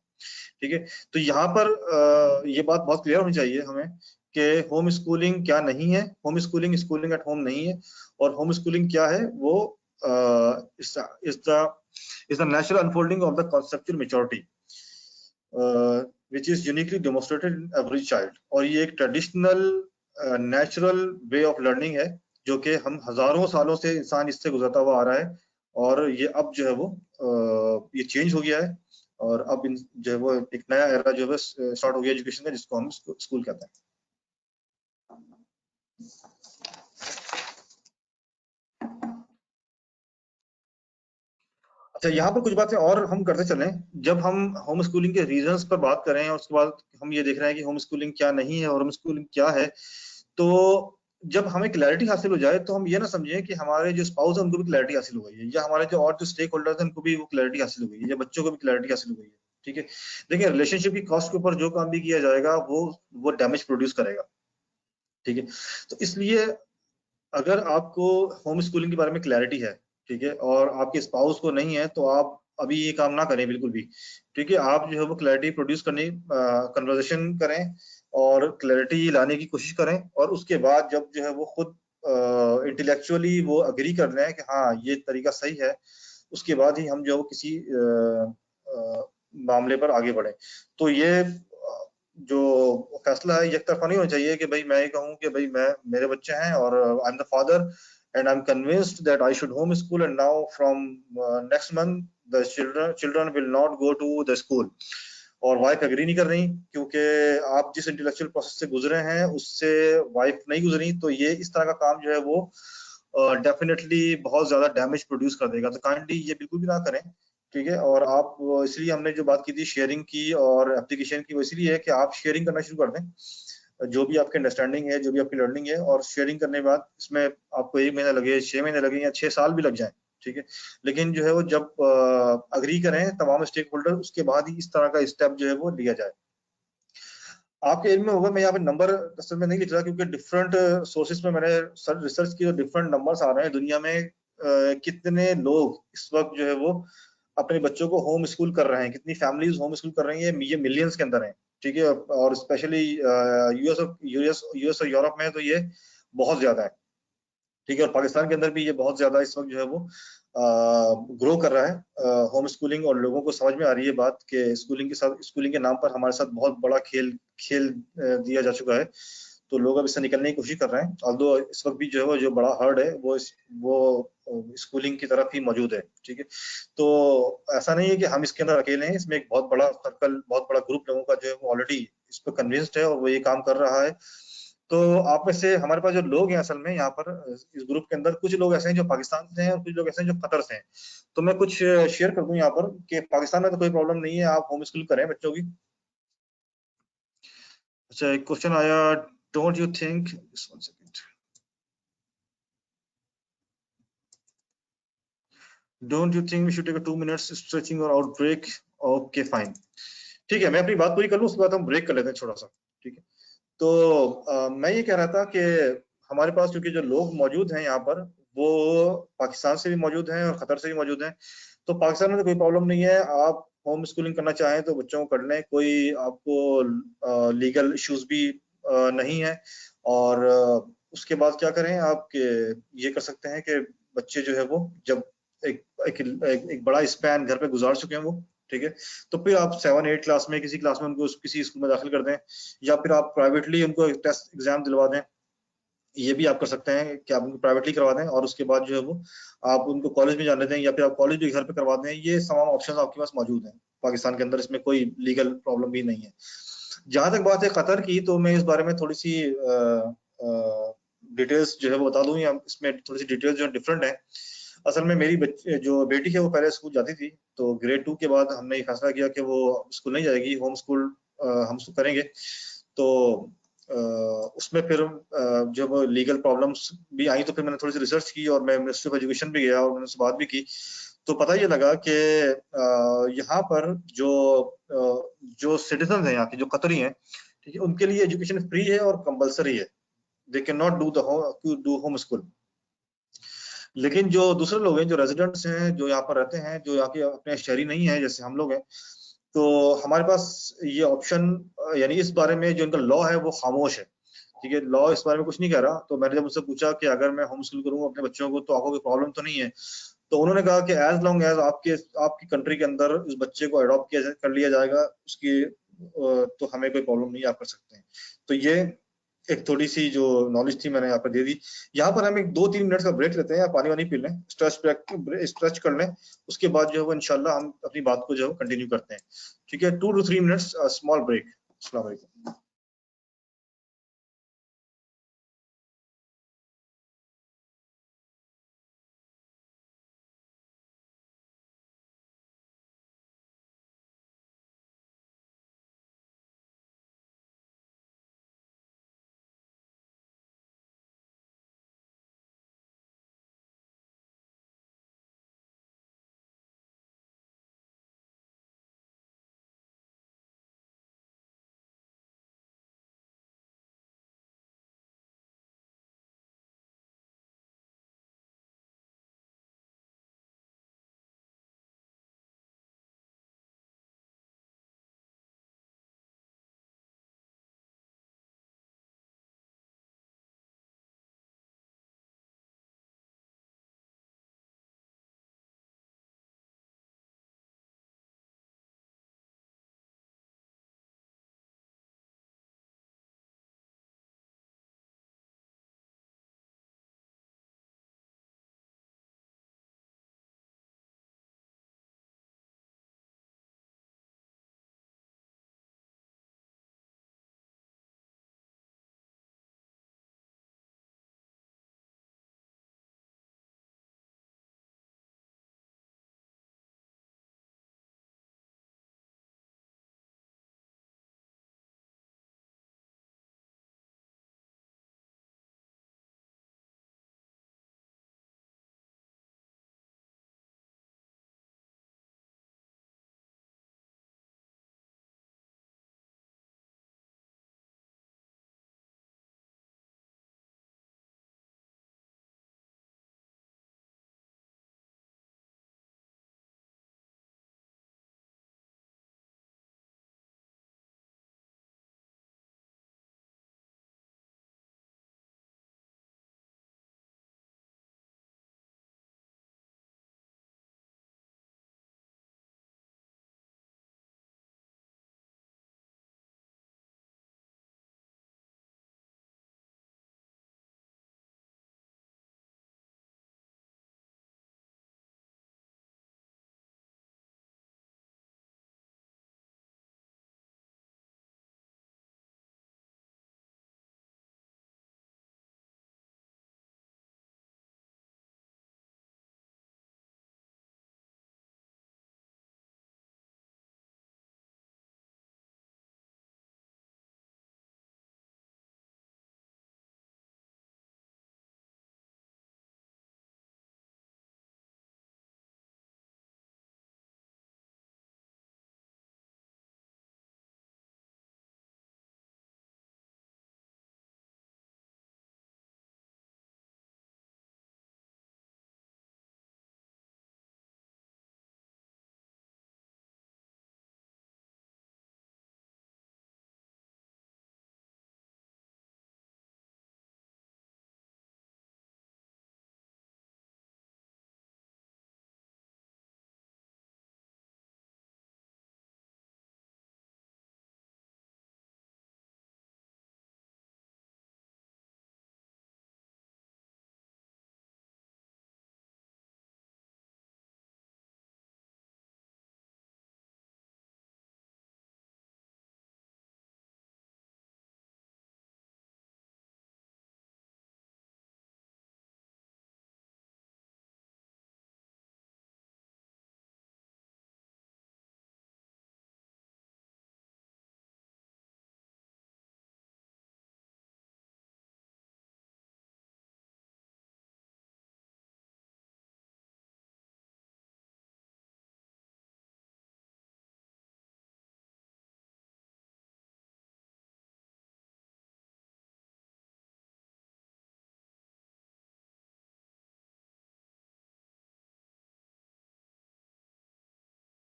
ठीक है, तो यहाँ पर ये बात बहुत क्लियर होनी चाहिए हमें कि होम स्कूलिंग क्या नहीं है। Home schooling schooling at home नहीं है, और होम स्कूलिंग क्या है वो is the natural unfolding of the conceptual maturity which is uniquely demonstrated in every child। और ये एक traditional natural way of learning है जो कि हम हजारों सालों से इंसान इससे गुजरता हुआ आ रहा है, और ये अब जो है वो ये चेंज हो गया है, और अब जो है वो एक नया एरा जो है स्टार्ट हो गया एजुकेशन का, जिसको हम स्कूल कहते हैं। अच्छा, यहाँ पर कुछ बातें और हम करते चलें। जब हम होम स्कूलिंग के रीजंस पर बात करें और उसके बाद हम ये देख रहे हैं कि होम स्कूलिंग क्या नहीं है और होम स्कूलिंग क्या है, तो जब हमें क्लैरिटी हासिल हो जाए तो हम ये ना समझें कि हमारे जो स्पाउस है उनको भी क्लैरिटी हासिल हो गई है, या हमारे जो और जो स्टेक होल्डर्स हैं उनको भी वो क्लैरिटी हासिल हो गई है, या बच्चों को भी क्लैरिटी हासिल हो गई है। ठीक है, देखिए रिलेशनशिप की कॉस्ट के ऊपर जो काम भी किया जाएगा वो डैमेज प्रोड्यूस करेगा। ठीक है, तो इसलिए अगर आपको होम स्कूलिंग के बारे में क्लैरिटी है, ठीक है, और आपके स्पाउस को नहीं है, तो आप अभी ये काम ना करें बिल्कुल भी। ठीक है, आप जो है वो क्लैरिटी प्रोड्यूस करने कन्वर्सेशन करें और क्लैरिटी लाने की कोशिश करें, और उसके बाद जब जो है वो खुद इंटेलेक्चुअली वो अग्री कर रहे हैं कि हाँ ये तरीका सही है, उसके बाद ही हम जो है वो किसी मामले पर आगे बढ़े। तो ये जो फैसला है एक तरफा नहीं होना चाहिए कि भाई मैं ही कहूँ कि भाई मेरे बच्चे हैं और I am the father and I am convinced that I should home school and now from next month the children will not go to the school, और वाइफ एग्री नहीं कर रही क्योंकि आप जिस इंटेलेक्चुअल प्रोसेस से गुजरे हैं उससे वाइफ नहीं गुजरी, तो ये इस तरह का काम जो है वो डेफिनेटली बहुत ज्यादा डैमेज प्रोड्यूस कर देगा। तो काइंडली ये बिल्कुल भी ना करें। ठीक है, और आप इसलिए हमने जो बात की थी शेयरिंग की और एप्लीकेशन की, वो इसलिए है कि आप शेयरिंग करना शुरू कर दें जो भी आपकी अंडरस्टैंडिंग है, जो भी आपकी लर्निंग है, और शेयरिंग करने के बाद इसमें आपको 1 महीना लगे, 6 महीने लगे, या 6 साल भी लग जाए। ठीक है, लेकिन जो है वो जब अग्री करें तमाम स्टेक होल्डर, उसके बाद ही इस तरह का स्टेप जो है वो लिया जाए। आपके इल्म में होगा, मैं यहाँ पे नंबर असल में नहीं लिख रहा क्योंकि डिफरेंट सोर्सेज में मैंने रिसर्च की, डिफरेंट नंबर्स आ रहे हैं दुनिया में। कितने लोग इस वक्त जो है वो अपने बच्चों को होम स्कूल कर रहे हैं, कितनी फैमिलीज होम स्कूल कर रही हैं, ये मिलियंस के अंदर है। ठीक है, और स्पेशली यूएस यूएस यूएस और यूरोप में तो ये बहुत ज्यादा है। ठीक है, और पाकिस्तान के अंदर भी ये बहुत ज्यादा इस वक्त जो है वो ग्रो कर रहा है होम स्कूलिंग, और लोगों को समझ में आ रही है बात कि स्कूलिंग के नाम पर हमारे साथ बहुत बड़ा खेल खेल दिया जा चुका है। तो लोग अब इससे निकलने की कोशिश कर रहे हैं, ऑल्दो इस वक्त भी जो है वो जो बड़ा हर्ड है वो स्कूलिंग की तरफ ही मौजूद है। ठीक है, तो ऐसा नहीं है कि हम इसके अंदर अकेले हैं, इसमें एक बहुत बड़ा सर्कल, बहुत बड़ा ग्रुप लोगों का जो है वो ऑलरेडी इस पर कन्विंस्ड है और वो ये काम कर रहा है। तो आप में से हमारे पास जो लोग हैं असल में यहाँ पर इस ग्रुप के अंदर, कुछ लोग ऐसे हैं जो पाकिस्तान से हैं और कुछ लोग ऐसे हैं जो कतर से हैं। तो मैं कुछ शेयर कर दूं यहाँ पर कि पाकिस्तान में तो कोई प्रॉब्लम नहीं है, आप होम स्कूल करें बच्चों की। अच्छा, एक क्वेश्चन आया, don't you think, don't you think we should take 2 minutes stretching और आउट ब्रेक? ओके फाइन, ठीक है, मैं अपनी बात पूरी कर लूँ, उसके बाद हम ब्रेक कर लेते हैं छोटा सा। ठीक है, तो मैं ये कह रहा था कि हमारे पास क्योंकि जो लोग मौजूद हैं यहाँ पर वो पाकिस्तान से भी मौजूद हैं और कतर से भी मौजूद हैं। तो पाकिस्तान में तो कोई प्रॉब्लम नहीं है, आप होम स्कूलिंग करना चाहें तो बच्चों को कर लें, कोई आपको लीगल इश्यूज भी नहीं है। और उसके बाद क्या करें आप कि ये कर सकते हैं कि बच्चे जो है वो जब एक बड़ा स्पैन घर पे गुजार चुके हैं वो, ठीक है, तो फिर आप 7-8 क्लास में किसी क्लास में उनको किसी स्कूल में दाखिल कर दें, या फिर आप प्राइवेटली उनको एक टेस्ट एग्जाम दिलवा दें। ये भी आप कर सकते हैं कि आप उनको प्राइवेटली करवा दें और उसके बाद जो है वो आप उनको कॉलेज में जाने दें, या फिर आप कॉलेज भी घर पे करवा दें। ये तमाम ऑप्शन आपके पास मौजूद हैं पाकिस्तान के अंदर, इसमें कोई लीगल प्रॉब्लम भी नहीं है। जहां तक बात है कतर की, तो मैं इस बारे में थोड़ी सी डिटेल्स जो है वो बता दूं, या इसमें थोड़ी सी डिटेल्स जो डिफरेंट है। असल में मेरी जो बेटी है वो पहले स्कूल जाती थी, तो ग्रेड 2 के बाद हमने ये फैसला किया कि वो स्कूल नहीं जाएगी, होम स्कूल हम उसको करेंगे। तो उसमें फिर जब लीगल प्रॉब्लम्स भी आई तो फिर मैंने थोड़ी सी रिसर्च की और मैं मिनिस्ट्री ऑफ एजुकेशन भी गया और मैंने उससे बात भी की। तो पता ये लगा कि यहाँ पर जो सिटीजन है यहाँ के, जो कतरी हैं, ठीक है, उनके लिए एजुकेशन फ्री है और कंपलसरी है। They can not do home school. लेकिन जो दूसरे लोग हैं, जो रेजिडेंट्स हैं, जो यहाँ पर रहते हैं, जो यहाँ के अपने शहरी नहीं है जैसे हम लोग हैं, तो हमारे पास ये ऑप्शन, यानी इस बारे में जो इनका लॉ है वो खामोश है। ठीक है, लॉ इस बारे में कुछ नहीं कह रहा। तो मैंने जब उनसे पूछा कि अगर मैं होम स्कूल करूँ अपने बच्चों को तो आपको कोई प्रॉब्लम तो नहीं है? तो उन्होंने कहा कि एज लॉन्ग एज आपकी कंट्री के अंदर उस बच्चे को अडॉप्ट कर लिया जाएगा, उसकी तो हमें कोई प्रॉब्लम नहीं, आप कर सकते हैं। तो ये एक थोड़ी सी जो नॉलेज थी मैंने यहाँ पर दे दी। यहाँ पर हम एक 2-3 मिनट का ब्रेक लेते हैं, या पानी वानी पी लें, स्ट्रेच कर लें, उसके बाद जो है वो इंशाल्लाह हम अपनी बात को जो है कंटिन्यू करते हैं। ठीक है, 2 to 3 मिनट्स स्मॉल ब्रेक। अस्सलाम वालेकुम।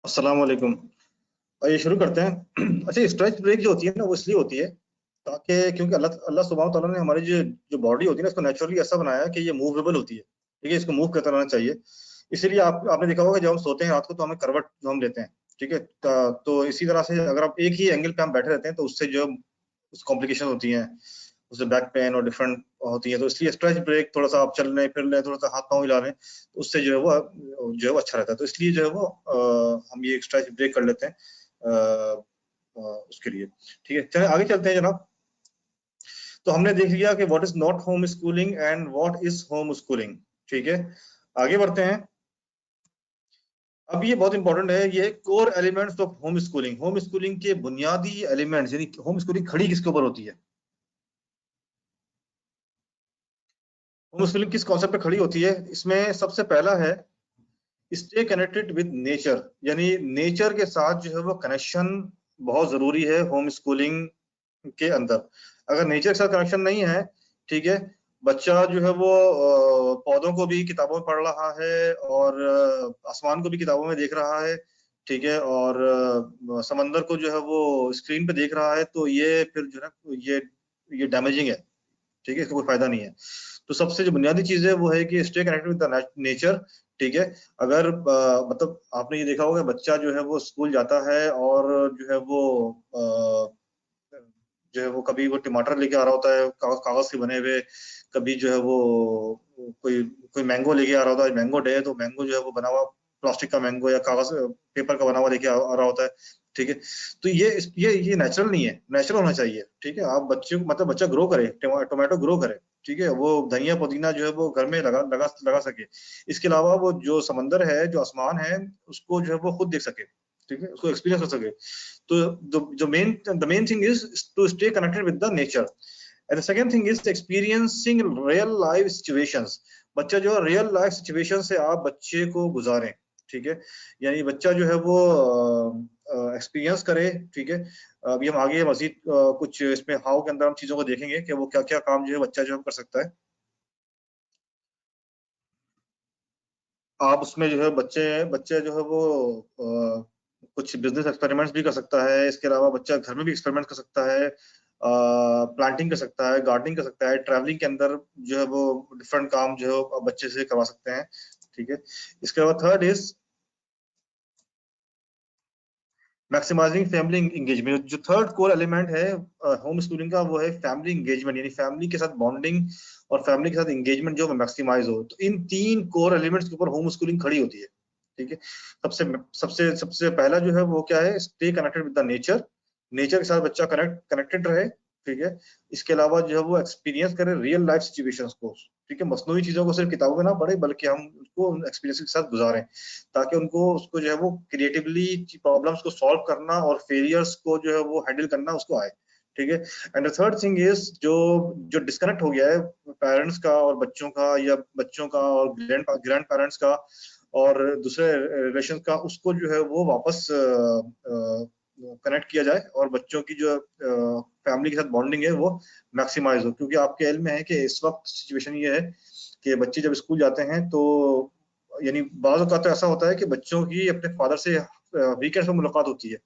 अस्सलाम वालेकुम। ये शुरू करते हैं। अच्छा, स्ट्रेच ब्रेक जो होती है ना, वो इसलिए होती है ताकि, क्योंकि अल्लाह अल्लाह सुब्हान तआला ने हमारी जो जो बॉडी होती है ना, इसको नेचुरली ऐसा बनाया है कि ये मूवेबल होती है। ठीक है, इसको मूव करता रहना चाहिए। इसीलिए आपने देखा होगा, जब हम सोते हैं रात को तो हमें करवट जो हम लेते हैं, ठीक है, तो इसी तरह से अगर आप एक ही एंगल पे हम बैठे रहते हैं तो उससे जो कॉम्प्लिकेशन होती हैं, उससे बैक पेन और डिफरेंट होती है। तो इसलिए स्ट्रेच ब्रेक, थोड़ा सा आप चल लें फिर लें, थोड़ा सा हाथ पाँव हिला लें, तो उससे जो है वो अच्छा रहता है। तो इसलिए जो है वो हम ये स्ट्रेच ब्रेक कर लेते हैं उसके लिए। ठीक है, चलिए आगे चलते हैं जनाब। तो हमने देख लिया कि what is not home schooling and what is home schooling. ठीक है, आगे बढ़ते हैं। अब ये बहुत इंपॉर्टेंट है, ये core elements of home schooling. Home schooling के बुनियादी एलिमेंट्स, यानी होम स्कूलिंग खड़ी किसके ऊपर होती है? होम स्कूलिंग किस कॉन्सेप्ट पे खड़ी होती है? इसमें सबसे पहला है स्टे कनेक्टेड विद नेचर, यानी नेचर के साथ जो है वो कनेक्शन बहुत जरूरी है होम स्कूलिंग के अंदर। अगर नेचर के साथ कनेक्शन नहीं है, ठीक है, बच्चा जो है वो पौधों को भी किताबों में पढ़ रहा है और आसमान को भी किताबों में देख रहा है, ठीक है, और समंदर को जो है वो स्क्रीन पे देख रहा है, तो ये फिर जो है ये डैमेजिंग है। ठीक है, इसका कोई फायदा नहीं है। तो सबसे जो बुनियादी चीज है वो है कि stay connected with the nature. ठीक है, अगर मतलब आपने ये देखा होगा, बच्चा जो है वो स्कूल जाता है और जो है वो कभी वो टमाटर लेके आ रहा होता है कागज के बने हुए, कभी जो है वो कोई कोई मैंगो लेके आ रहा होता है, मैंगो डे है तो मैंगो जो है वो बना हुआ प्लास्टिक का मैंगो या कागज पेपर का बना हुआ लेके आ रहा होता है। ठीक है, तो ये नेचुरल नहीं है, नेचुरल होना चाहिए। ठीक है, आप बच्चे को मतलब बच्चा ग्रो करे, टोमेटो ग्रो करे, ठीक है, वो धनिया पुदीना जो है वो घर में लगा लगा लगा सके। इसके अलावा वो जो समंदर है, जो आसमान है, उसको जो है वो खुद देख सके, ठीक है, उसको एक्सपीरियंस कर सके। तो the main thing is to stay connected with the nature, and the second thing is experiencing real life situations। बच्चा जो रियल लाइफ सिचुएशन से आप बच्चे को गुजारें, ठीक है, यानी बच्चा जो है वो एक्सपीरियंस करे। ठीक है, अभी हम आगे मजीद कुछ इसमें हाउ के अंदर हम चीजों को देखेंगे कि वो क्या क्या काम जो है बच्चा जो है कर सकता है। आप उसमें जो है बच्चे बच्चे जो है वो कुछ बिजनेस एक्सपेरिमेंट्स भी कर सकता है। इसके अलावा बच्चा घर में भी एक्सपेरिमेंट कर सकता है, प्लांटिंग कर सकता है, गार्डनिंग कर सकता है, ट्रैवलिंग के अंदर जो है वो डिफरेंट काम जो है वो बच्चे से करवा सकते हैं। ठीक है, इसके अलावा third is maximising family engagement. जो थर्ड कोर एलिमेंट है होम स्कूलिंग का, वो है फैमिली इंगेजमेंट, यानी फैमिली के साथ बॉन्डिंग और फैमिली के साथ इंगेजमेंट जो मैक्सिमाइज हो। तो इन तीन कोर एलिमेंट्स के ऊपर होम स्कूलिंग खड़ी होती है। ठीक है, सबसे सबसे सबसे पहला जो है वो क्या है? Stay connected with the nature, nature के साथ बच्चा कनेक्टेड रहे। ठीक है, इसके अलावा जो है वो एक्सपीरियंस करे रियल लाइफ सिचुएशंस को। ठीक है, मसनूई चीजों को सिर्फ किताबों में ना पढ़े, बल्कि हम उसको एक्सपीरियंस के साथ गुजारें, ताकि उनको उसको जो है वो क्रिएटिवली प्रॉब्लम्स को सॉल्व करना और फेलियर्स को जो है वो हैंडल करना उसको आए। ठीक है, and the third thing is जो जो डिस्कनेक्ट हो गया है पेरेंट्स का और बच्चों का, या बच्चों का और ग्रैंड पेरेंट्स का और दूसरे रिलेशन का, उसको जो है वो वापस कनेक्ट किया जाए और बच्चों की जो फैमिली के साथ बॉन्डिंग है वो मैक्सिमाइज हो। क्योंकि आपके इल्म में है कि इस वक्त सिचुएशन ये है कि बच्चे जब स्कूल जाते हैं तो यानी बाज़ औक़ात तो ऐसा होता है कि बच्चों की अपने फादर से वीकेंड पे मुलाकात होती है।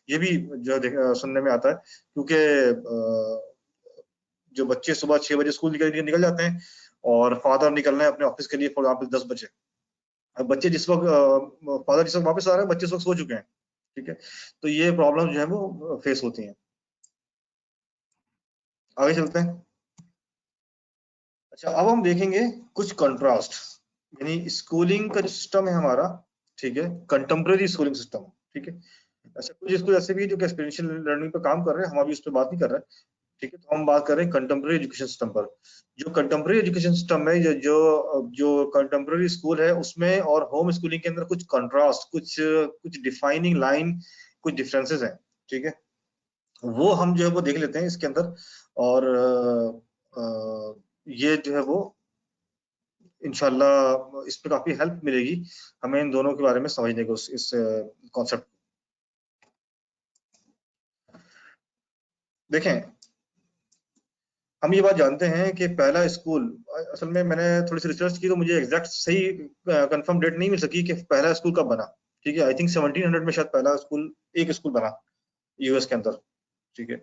ये भी जो सुनने में आता है, क्योंकि जो बच्चे सुबह 6 बजे स्कूल निकल निकल जाते हैं और फादर निकल रहे हैं अपने ऑफिस के लिए फॉर एग्जाम्पल 10 बजे। अब बच्चे जिस वक्त फादर जिस वक्त वापस आ रहे हैं, बच्चे इस वक्त सो चुके हैं। ठीक है, तो ये प्रॉब्लम जो है वो फेस होती हैं। आगे चलते हैं। अच्छा, अब हम देखेंगे कुछ कंट्रास्ट, यानी स्कूलिंग का जो सिस्टम है हमारा, ठीक है, कंटेम्प्रेरी स्कूलिंग सिस्टम। ठीक है, अच्छा, कुछ स्कूल ऐसे भी जो कि एक्सपीरियंशियल लर्निंग पर काम कर रहे हैं, हम अभी उस पर बात नहीं कर रहे हैं। ठीक है, तो हम बात कर रहे हैं कंटेम्प्रेरी एजुकेशन सिस्टम पर। जो कंटेम्प्रेरी एजुकेशन सिस्टम में जो जो जो कंटेम्प्रेरी स्कूल है उसमें और होम स्कूलिंग के अंदर कुछ कंट्रास्ट, कुछ कुछ डिफाइनिंग लाइन, कुछ डिफरेंसेस हैं। ठीक है, वो हम जो है वो देख लेते हैं इसके अंदर। और ये जो है वो इंशाल्लाह इस पे काफी हेल्प मिलेगी हमें इन दोनों के बारे में समझने को, इस कॉन्सेप्ट। देखें, हम ये बात जानते हैं कि पहला स्कूल, असल में मैंने थोड़ी सी रिसर्च की तो मुझे एग्जैक्ट सही कंफर्म डेट नहीं मिल सकी कि पहला स्कूल कब बना। ठीक है। आई थिंक 1700 में शायद पहला स्कूल, एक स्कूल बना यूएस के अंदर, ठीक है।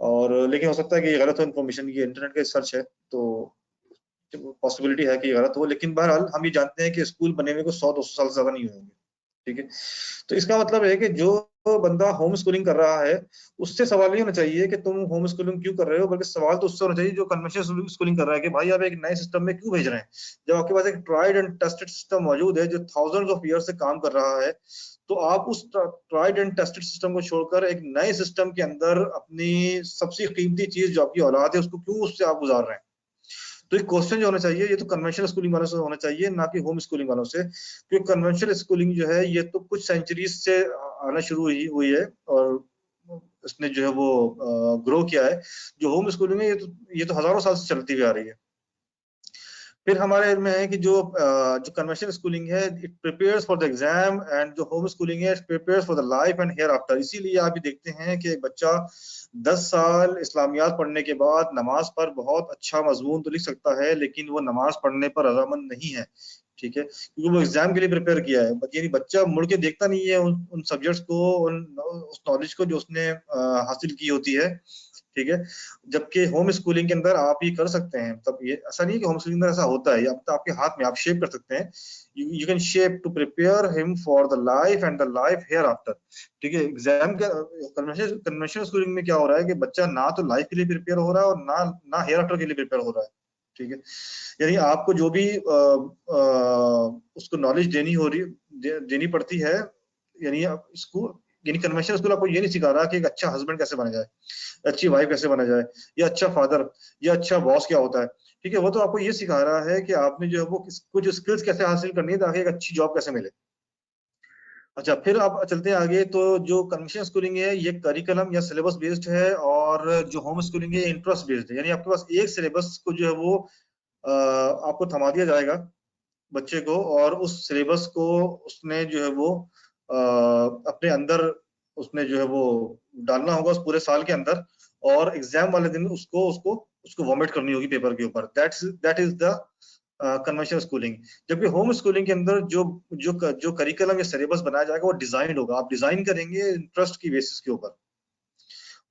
और लेकिन हो सकता है कि ये गलत हो इन्फॉर्मेशन, ये इंटरनेट का सर्च है तो पॉसिबिलिटी है कि ये गलत हो, लेकिन बहरहाल हम ये जानते हैं कि स्कूल बने हुए को 100-200 साल से ज्यादा नहीं हुए होंगे, ठीक है। तो इसका मतलब है कि जो बंदा होम स्कूलिंग कर रहा है उससे सवाल नहीं होना चाहिए कि तुम होम स्कूलिंग क्यों कर रहे हो, बल्कि सवाल तो उससे होना चाहिए जो कन्वेंशनल स्कूलिंग कर रहा है कि भाई आप एक नए सिस्टम में क्यों भेज रहे हैं, जब आपके पास एक ट्राइड एंड टेस्टेड सिस्टम मौजूद है जो थाउजेंड्स ऑफ ईयर से काम कर रहा है। तो आप उस ट्राइड एंड टेस्टेड सिस्टम को छोड़कर एक नए सिस्टम के अंदर अपनी सबसे कीमती चीज जो आपकी औलाद है उसको क्यों उससे आप गुजार रहे हैं। तो एक क्वेश्चन जो होना चाहिए ये तो कन्वेंशनल स्कूलिंग वालों से होना चाहिए, ना कि होम स्कूलिंग वालों से, क्योंकि कन्वेंशनल स्कूलिंग जो है ये तो कुछ सेंचुरीज से आना शुरू हुई है और इसने जो है वो ग्रो किया है। जो होम स्कूलिंग है ये तो हजारों साल से चलती हुई आ रही है। फिर हमारे में है कि जो कन्वेंशनल स्कूलिंग है it prepares for the exam, and जो होम स्कूलिंग है it prepares for the life and here after. इसीलिए आप भी देखते हैं कि एक बच्चा 10 साल इस्लामियात पढ़ने के बाद नमाज पर बहुत अच्छा मजमून तो लिख सकता है, लेकिन वो नमाज पढ़ने पर रजामंद नहीं है, ठीक है, क्योंकि वो एग्जाम के लिए प्रिपेयर किया है। यानी बच्चा मुड़ के देखता नहीं है उन सब्जेक्ट्स को, उस नॉलेज को जो उसने हासिल की होती है, ठीक है। जबकि होम स्कूलिंग के अंदर आप ये कर सकते हैं, तब ये ऐसा नहीं है कि होम स्कूलिंग में ऐसा होता है, अब तो आपके हाथ में, आप शेप कर सकते हैं। You can shape to prepare him for the life and the life hereafter, ठीक है। एग्जाम के कन्वेंशनल स्कूलिंग में क्या हो रहा है कि बच्चा ना तो लाइफ के लिए प्रिपेयर हो रहा है और ना हियर आफ्टर के लिए प्रिपेयर हो रहा है, ठीक है। यानी आपको जो भी उसको नॉलेज देनी पड़ती है, यानी यानी कन्वेंशनल स्कूल आपको ये नहीं सिखा रहा कि एक अच्छा हस्बैंड कैसे बना जाए, अच्छी वाइफ कैसे बना जाए, या अच्छा फादर या अच्छा बॉस क्या होता है, ठीक है। वो तो आपको ये सिखा रहा है कि आपने जो है वो कुछ स्किल्स कैसे हासिल करनी है ताकि एक अच्छी जॉब कैसे मिले। अच्छा, फिर आप चलते हैं आगे। तो जो कन्वेंशनल स्कूलिंग है ये करिकुलम या सिलेबस बेस्ड है, और जो होम स्कूलिंग है इंटरेस्ट बेस्ड है। यानी आपके पास एक सिलेबस को जो है वो आपको थमा दिया जाएगा बच्चे को, और उस सिलेबस को उसने जो है वो अपने अंदर उसने जो है वो डालना होगा उस पूरे साल के अंदर, और एग्जाम वाले दिन उसको उसको उसको वॉमिट करनी होगी पेपर के ऊपर। That is the conventional schooling. जबकि होम स्कूलिंग के अंदर जो करिकुलम या सिलेबस बनाया जाएगा वो डिजाइन होगा, आप डिजाइन करेंगे इंटरेस्ट की बेसिस के ऊपर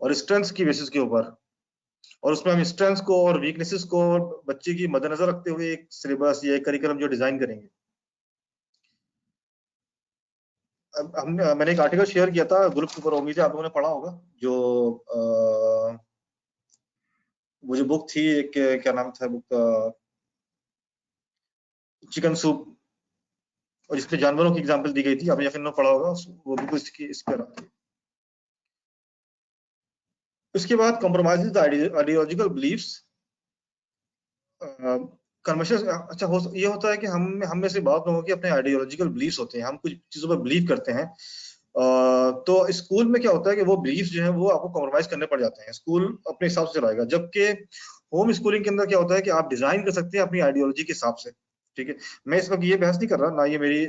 और स्ट्रेंथ्स की बेसिस के ऊपर, और उसमें हम स्ट्रेंथ्स को और वीकनेसेस को बच्चे की मद्देनजर रखते हुए एक सिलेबस या एक करिकुलम जो डिजाइन करेंगे। मैंने एक आर्टिकल शेयर किया था ग्रुप के ऊपर, उम्मीद है आप लोगों ने पढ़ा होगा, जो वो जो बुक थी एक, क्या नाम था बुक का, चिकन सूप, और जिसमें जानवरों की एग्जांपल दी गई थी, आपने यकीन पढ़ा होगा, वो बुक इस पर आती है। उसके बाद कॉम्प्रोमाइज आइडियोलॉजिकल बिलीफ्स। कन्वर्सेशन अच्छा ये होता है कि हम में से बहुत लोगों के अपने आइडियोलॉजिकल बिलीफ्स होते हैं, हम कुछ चीजों पर बिलीव करते हैं। तो स्कूल में क्या होता है कि वो बिलीफ्स जो है वो आपको कॉम्प्रोमाइज करने पड़ जाते हैं, स्कूल अपने हिसाब से चलाएगा। जबकि होम स्कूलिंग के अंदर क्या होता है कि आप डिजाइन कर सकते हैं अपनी आइडियोलॉजी के हिसाब से, ठीक है। मैं इस वक्त ये बहस नहीं कर रहा, ना ये मेरी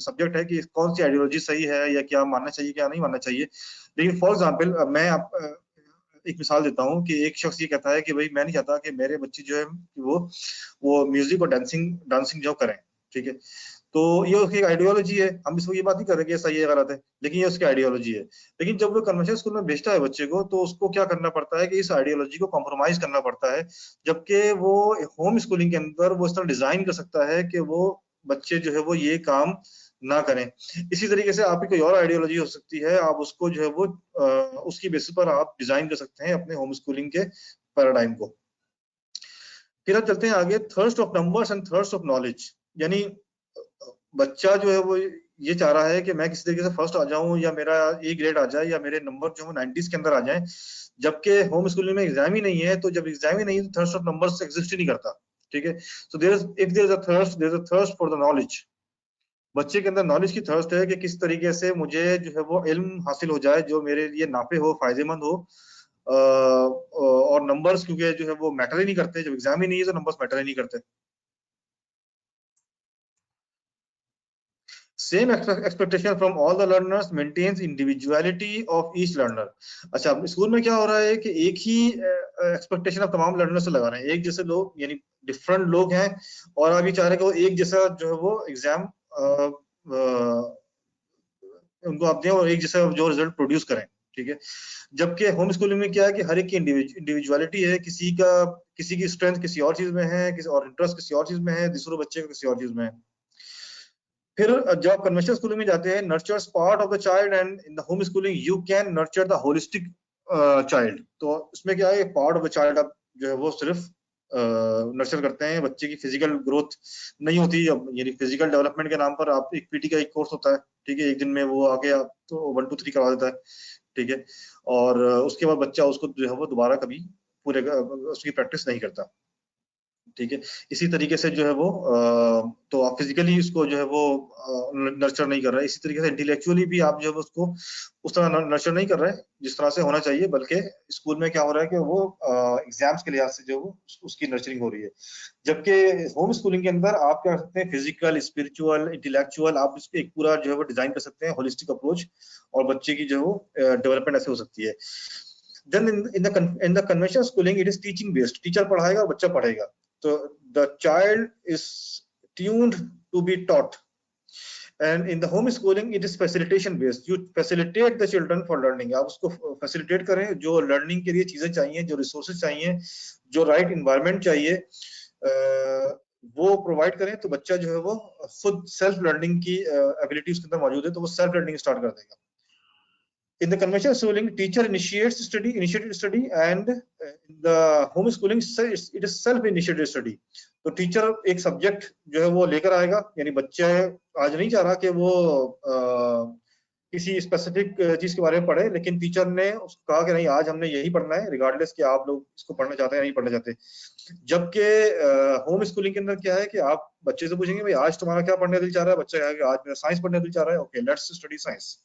सब्जेक्ट है कि कौन सी आइडियोलॉजी सही है या क्या मानना चाहिए क्या नहीं मानना चाहिए। लेकिन फॉर एग्जाम्पल मैं एक मिसाल देता हूँ कि एक शख्स ये कहता है कि भाई मैं नहीं चाहता कि मेरे बच्चे जो है कि वो म्यूजिक और डांसिंग डांसिंग जो करें, ठीक है। तो ये उसकी एक आइडियोलॉजी है, हम इसको ये बात नहीं कर रहे कि सही है गलत है, लेकिन ये उसकी आइडियोलॉजी है। लेकिन जब वो कन्वेंशनल स्कूल में भेजता है बच्चे को, तो उसको क्या करना पड़ता है कि इस आइडियोलॉजी को कॉम्प्रोमाइज करना पड़ता है। जबकि वो होम स्कूलिंग के अंदर वो इस तरह डिजाइन कर सकता है कि वो बच्चे जो है वो ये काम ना करें। इसी तरीके से आपकी कोई और आइडियोलॉजी हो सकती है, आप उसको जो है वो उसकी बेसिस पर आप डिजाइन कर सकते हैं अपने होम स्कूलिंग के पैराडाइम को। फिर हम चलते हैं आगे, thirst of numbers and thirst of knowledge. यानी बच्चा जो है वो ये चाह रहा है कि मैं किसी तरीके से फर्स्ट आ जाऊं, या मेरा ए ग्रेड आ जाए, या मेरे नंबर जो है 90s के अंदर आ जाए। जबकि होम स्कूलिंग में एग्जाम ही नहीं है, तो जब एग्जाम ही नहीं है तो थर्स्ट ऑफ नंबर्स एग्जिस्ट ही नहीं करता, ठीक है। So there is a thirst, there is a thirst for the knowledge. बच्चे के अंदर नॉलेज की थर्स्ट है कि किस तरीके से मुझे जो है वो इल्म हासिल हो जाए जो मेरे लिए नाफे हो, फायदेमंद हो। और नंबर्स क्योंकि जो है वो मैटर ही नहीं करते, जब एग्जाम ही नहीं है तो नंबर्स मैटर ही नहीं करते। Same expectation from all the learners maintains individuality of each learner। अच्छा, स्कूल में क्या हो रहा है कि एक ही एक्सपेक्टेशन आप तमाम लर्नर से लगा रहे हैं, एक जैसे लोग, यानी डिफरेंट लोग हैं, और आप ये चाह रहे हैं कि वो एक जैसा जो है वो एग्जाम उनको आप दें और एक जैसा जो रिजल्ट प्रोड्यूस करें, ठीक है। जबकि होम स्कूलिंग में क्या है कि हर एक की इंडिविजुअलिटी है, किसी की स्ट्रेंथ किसी और चीज में है, किसी और इंटरेस्ट किसी और चीज में है, दूसरे बच्चे को किसी और चीज में है। फिर जब आप कन्वेंशनल स्कूलिंग में जाते हैं, nurtures part of the child, and in the home schooling you can nurture the holistic child. तो इसमें क्या है, पार्ट ऑफ द चाइल्ड आप जो है वो सिर्फ नर्चर करते हैं, बच्चे की फिजिकल ग्रोथ नहीं होती, यानी फिजिकल डेवलपमेंट के नाम पर आप एक पीटी का एक कोर्स होता है, ठीक है, एक दिन में वो आके आप तो 1 2 3 करवा देता है, ठीक है, और उसके बाद बच्चा उसको जो है वो दोबारा कभी पूरे उसकी प्रैक्टिस नहीं करता, ठीक है। इसी तरीके से जो है वो तो आप फिजिकली उसको जो है वो नर्चर नहीं कर रहे, इसी तरीके से इंटेलेक्चुअली भी आप जो है उसको उस तरह नर्चर नहीं कर रहे जिस तरह से होना चाहिए, बल्कि स्कूल में क्या हो रहा है कि वो एग्जाम्स के लिहाज से जो वो उसकी नर्चरिंग हो रही है। जबकि होम स्कूलिंग के अंदर आप क्या कर सकते हैं, फिजिकल, स्पिरिचुअल, इंटेलेक्चुअल, आप इसको एक पूरा जो है वो डिजाइन कर सकते हैं, होलिस्टिक अप्रोच, और बच्चे की जो है वो डेवलपमेंट ऐसे हो सकती है। Then in the conventional schooling it is teaching based, teacher पढ़ाएगा और बच्चा पढ़ेगा, तो the child is tuned to be taught, and in the home schooling it is facilitation based, you facilitate the children for learning, आप उसको facilitate करें, जो learning के लिए चीजें चाहिए, जो resources चाहिए, जो right environment चाहिए, वो प्रोवाइड करें, तो बच्चा जो है वो खुद सेल्फ लर्निंग की एबिलिटी उसके अंदर मौजूद है, तो वो सेल्फ लर्निंग स्टार्ट कर देगा। In the conventional schooling, teacher initiated study, and in the home schooling it is self-initiated study. तो टीचर एक सब्जेक्ट जो है वो लेकर आएगा, यानी बच्चा आज नहीं चाह रहा कि वो किसी स्पेसिफिक चीज के बारे में पढ़े, लेकिन टीचर ने कहा कि नहीं, आज हमने यही पढ़ना है, रिगार्डलेस कि आप लोग इसको पढ़ना चाहते हैं या नहीं पढ़ना चाहते। जबकि होम स्कूलिंग के अंदर क्या है कि आप बच्चे से पूछेंगे, भाई आज तुम्हारा क्या पढ़ने दिल चाह रहा है, बच्चा कहेगा आज मेरा साइंस पढ़ने दिल चाह रहा है, okay let's study science.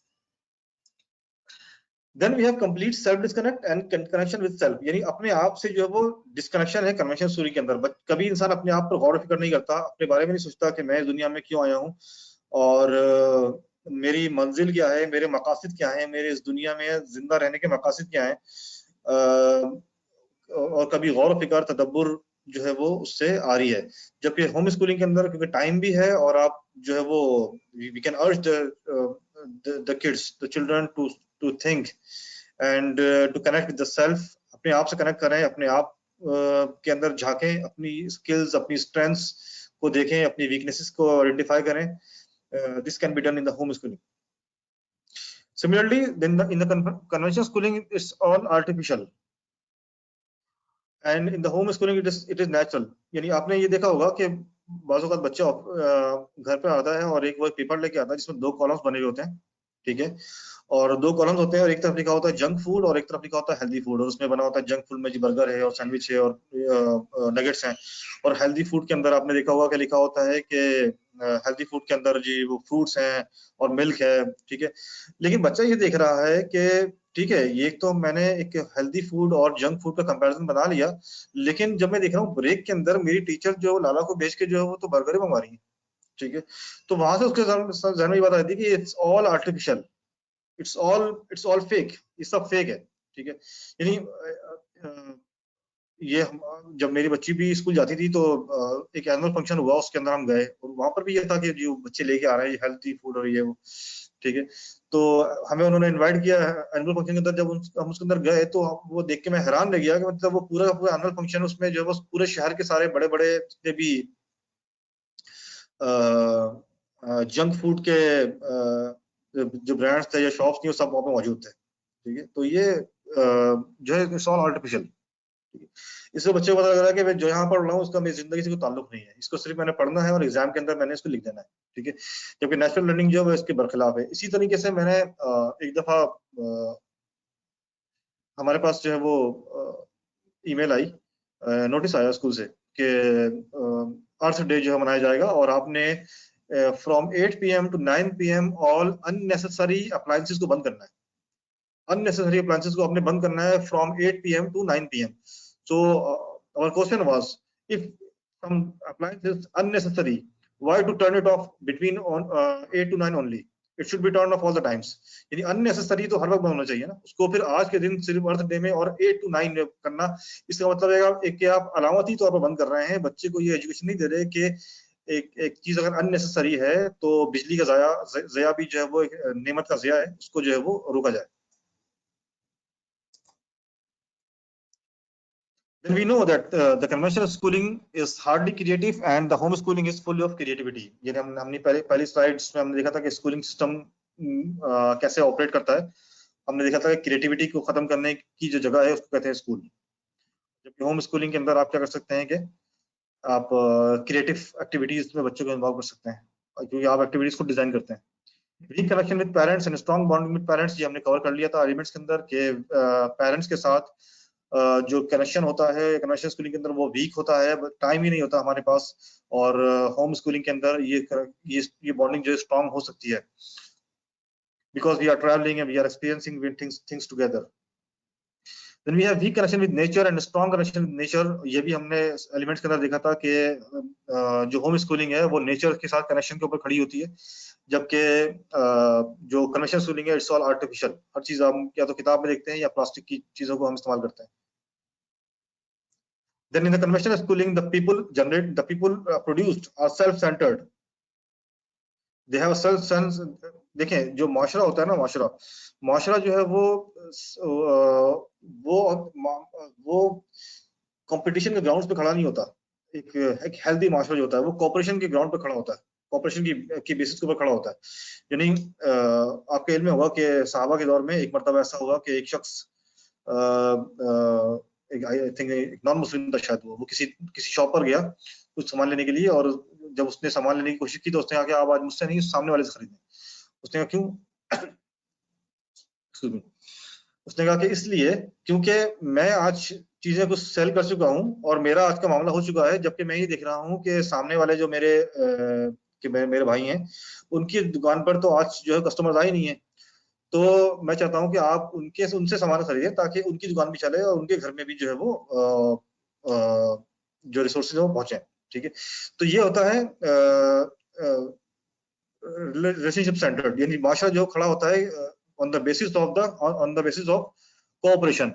Then we have complete self disconnect and connection with self, यानी अपने आप से जो है वो डिस्कनेक्शन है कन्वेंशनल स्कूलिंग के अंदर। कभी इंसान अपने आप पर गौर फिक्र नहीं करता, अपने बारे में नहीं सोचता कि मैं इस दुनिया में क्यों आया हूँ, और मेरी मंजिल क्या है, मेरे मकासद क्या है, मेरे इस दुनिया में जिंदा रहने के मकासद क्या है, और कभी गौर फिक्र तदब्बर जो है वो उससे आ रही है। जबकि होम स्कूलिंग के अंदर क्योंकि टाइम भी है, और आप जो है वो we can urge the kids, the children to think and to connect with the self, अपने आप से कनेक्ट करें, अपने आप के अंदर झांकें, अपनी स्किल्स, अपनी स्ट्रेंथ्स को देखें, अपनी वीकनेसेस को आइडेंटिफाई करें। This can be done in the home schooling. Similarly, then in the conventional schooling, it's all artificial, and in the home schooling it is natural। यानी आपने ये देखा होगा कि बाज़ औक़ात बच्चा घर पे आता है और एक वो पेपर लेके आता है जिसमें 2 कॉलम्स बने हुए होते हैं, ठीक है, और 2 कॉलम्स होते हैं, और एक तरफ लिखा होता है जंक फूड और एक तरफ लिखा होता है हेल्दी फूड, और उसमें बना होता है जंक फूड में जी बर्गर है और सैंडविच है और नगेट्स हैं, और हेल्दी फूड के अंदर आपने देखा होगा कि लिखा होता है कि हेल्दी फूड के अंदर जी वो फ्रूट्स हैं और मिल्क है, ठीक है। लेकिन बच्चा ये देख रहा है कि ठीक है, ये तो मैंने एक हेल्दी फूड और जंक फूड का कंपैरिजन बना लिया, लेकिन जब मैं देख रहा हूँ ब्रेक के अंदर मेरी टीचर जो लाला को भेज के जो है वो तो बर्गर ही मंगवा रही है, ठीक है, तो वहां से उसके जहन में ये बात आती है कि it's all artificial, it's all fake, ये सब फेक है, ठीक है। यानी ये जब मेरी बच्ची भी स्कूल जाती थी तो एक एनुअल फंक्शन हुआ, उसके अंदर हम गए और वहां पर भी ये था कि जो बच्चे लेके आ रहे हैं हेल्थी फूड और ये वो, ठीक है, तो हमें उन्होंने इनवाइट किया एनुअल फंक्शन के अंदर। जब हम उसके अंदर गए तो वो देख के मैं हैरान रह गया कि मतलब वो पूरा एनुअल फंक्शन, उसमें जो है वो पूरे शहर के सारे बड़े बड़े जितने भी जंक फूड के जो ब्रांड्स थे या शॉप्स थी वो सब वहाँ पे मौजूद थे, ठीक है। तो ये जो है इट्स ऑल आर्टिफिशियल, इससे बच्चे को पता लग रहा है कि मैं जो यहाँ पढ़ रहा हूँ उसका मेरी जिंदगी से कोई ताल्लुक नहीं है, इसको सिर्फ मैंने पढ़ना है और एग्जाम के अंदर मैंने इसको लिख देना है, ठीक है। जबकि नेचुरल लर्निंग जो है इसके बरखिलाफ है। इसी तरीके से मैंने एक दफा हमारे पास जो है वो ईमेल आई, नोटिस आया स्कूल से कि अर्थ डे जो है मनाया जाएगा, और आपने from 8 PM to 9 PM all unnecessary appliances को बंद करना है। अननेसेसरी अप्लायंसेस को आपने बंद करना है from 8 PM to 9 PM। So our question was, if some appliance is unnecessary, why to turn it off between 8 to 9 only? It should be turned off all the times। यानी unnecessary तो हर वक्त बंद होना चाहिए ना, उसको फिर आज के दिन सिर्फ अर्थ डे में और 8 to 9 में करना, इसका मतलब है कि आप अलामती तौर पर बंद कर रहे हैं, बच्चे को ये एजुकेशन नहीं दे रहे कि एक चीज अगर अननेसेसरी है तो बिजली का ज़या भी जो है वो एक नेमत का ज़या है, उसको जो है वो रोका जाए। Then we know that the conventional schooling is hardly creative and the homeschooling is full of creativity. ये हमने पहली स्लाइड्स में हमने देखा था कि स्कूलिंग सिस्टम कैसे ऑपरेट करता है। हमने देखा था कि क्रिएटिविटी को खत्म करने की जो जगह है उसको कहते हैं स्कूल। जबकि होम स्कूलिंग के अंदर आप क्या कर सकते हैं कि आप क्रिएटिव एक्टिविटीज में बच्चों को इन्वॉल्व कर सकते हैं, क्योंकि आप एक्टिविटीज को डिजाइन करते हैं। Weak connection with parents and strong bonding with parents, ये हमने कवर कर लिया था एलिमेंट्स के अंदर के पेरेंट्स के साथ जो कनेक्शन होता है कन्वेंशनल स्कूलिंग के अंदर वो वीक होता है, टाइम ही नहीं होता हमारे पास। और होम स्कूलिंग के अंदर ये बॉन्डिंग जो है स्ट्रॉन्ग हो सकती है, because we are travelling and we are experiencing things together. Then we have weak connection with nature and strong connection with nature, ये भी हमने एलिमेंट्स के अंदर देखा था कि जो होम स्कूलिंग है वो नेचर के साथ कनेक्शन के ऊपर खड़ी होती है, जबकि जो कन्वेंशनल स्कूलिंग है इट्स ऑल आर्टिफिशियल। हर चीज हम या तो किताब में देखते हैं या प्लास्टिक की चीजों को हम इस्तेमाल करते हैं। Then in the conventional schooling, the people produced are self-centered. They have a self-sense. देखें जो माशरा होता है ना, माशरा जो है वो कंपटीशन के ग्राउंड्स पे खड़ा नहीं होता। एक हेल्दी माशरा जो होता है वो कोऑपरेशन के ग्राउंड पे खड़ा होता है, कोऑपरेशन की बेसिस के ऊपर खड़ा होता है। यानी आपके इल्म में होगा कि सहाबा के दौर में एक मरतबा ऐसा हुआ कि एक शख्स आई थिंक एक नॉन मुस्लिम था शायद, वो किसी शॉप पर गया कुछ सामान लेने के लिए, और जब उसने सामान लेने की कोशिश की तो उसने कहा कि आप आज मुझसे नहीं सामने वाले से खरीदें। उसने कहा क्यों? उसने कहा कि इसलिए क्योंकि मैं आज चीजें कुछ सेल कर चुका हूं और मेरा आज का मामला हो चुका है, जबकि मैं ये देख रहा हूं कि सामने वाले जो मेरे भाई हैं उनकी दुकान पर तो आज जो है कस्टमर्स आए नहीं है, तो मैं चाहता हूं कि आप उनसे सामान खरीदें ताकि उनकी दुकान भी चले और उनके घर में भी जो है वो जो रिसोर्सेज है वो पहुंचे। ठीक है, तो ये होता है रिलेशनशिप सेंटर्ड, यानी माशरा जो खड़ा होता है on the basis of cooperation.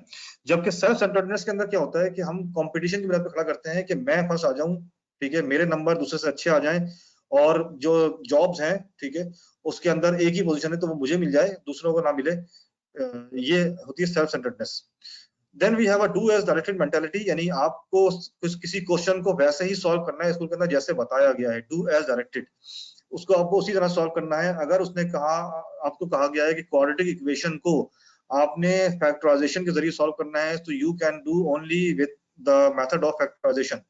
जबकि सेल्फ सेंटर्डनेस के अंदर क्या होता है कि हम कंपटीशन की बिना पे खड़ा करते हैं कि मैं फर्स्ट आ जाऊं, ठीक है, मेरे नंबर दूसरे से अच्छे आ जाएं, और जो जॉब्स हैं, ठीक है, उसके अंदर एक ही पोजीशन है तो वो मुझे मिल जाए, दूसरों को ना मिले। ये होती है self centredness. Then we have a do as directed mentality, यानी आपको किसी क्वेश्चन को वैसे ही सॉल्व करना है स्कूल के अंदर जैसे बताया गया है, डू एज डायरेक्टेड, उसको आपको उसी तरह सॉल्व करना है। अगर उसने आपको कहा गया है कि क्वाड्रेटिक इक्वेशन को आपने फैक्टराइजेशन के जरिए सॉल्व करना है, तो you can do only with the method of factorisation.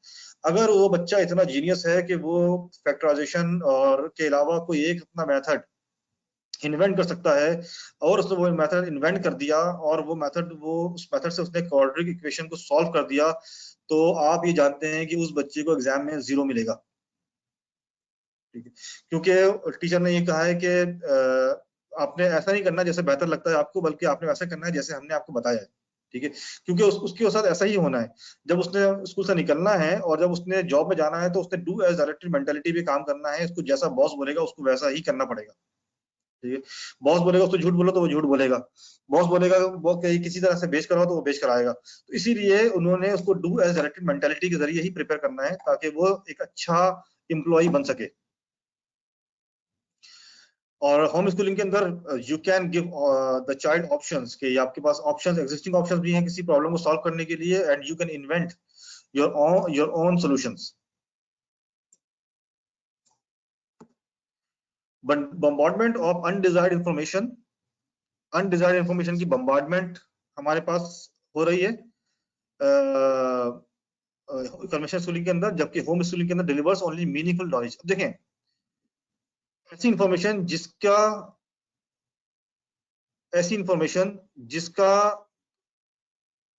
अगर वो बच्चा इतना जीनियस है कि वो फैक्टराइजेशन और के अलावा कोई एक अपना मेथड इन्वेंट कर सकता है, और उसने वो मेथड इन्वेंट कर दिया और उस मेथड से उसने क्वाड्रेटिक इक्वेशन को सॉल्व कर दिया, तो आप ये जानते हैं कि उस बच्चे को एग्जाम में 0 मिलेगा। ठीक है, क्योंकि टीचर ने ये कहा है कि आपने ऐसा नहीं करना जैसे बेहतर लगता है आपको, बल्कि आपने वैसा करना है जैसे हमने आपको बताया है। ठीक है, क्योंकि उसके साथ ऐसा ही होना है। जब उसने स्कूल से निकलना है और जब उसने जॉब में जाना है तो उसने डू एज डायरेक्टेड मेंटालिटी भी काम करना है। उसको जैसा बॉस बोलेगा उसको वैसा ही करना पड़ेगा। ठीक है, बॉस बोलेगा उसको झूठ बोलो तो वो झूठ बोलेगा, बॉस बोलेगा वो किसी तरह से बेच कराओ तो वो बेच कराएगा। तो इसीलिए उन्होंने उसको डू एज डायरेक्टेड मेंटालिटी के जरिए ही प्रिपेयर करना है ताकि वो एक अच्छा एम्प्लॉय बन सके। और होम स्कूलिंग के अंदर you can give the child options, कि आपके पास ऑप्शंस, एग्जिस्टिंग ऑप्शंस भी हैं किसी प्रॉब्लम को सॉल्व करने के लिए, and you can invent your own solutions. Bombardment of undesired information की बम्बार्डमेंट हमारे पास हो रही है कन्वेंशनल स्कूलिंग के अंदर, जबकि होम स्कूलिंग के अंदर डिलीवर्स ओनली मीनिंगफुल नॉलेज। देखें, ऐसी इंफॉर्मेशन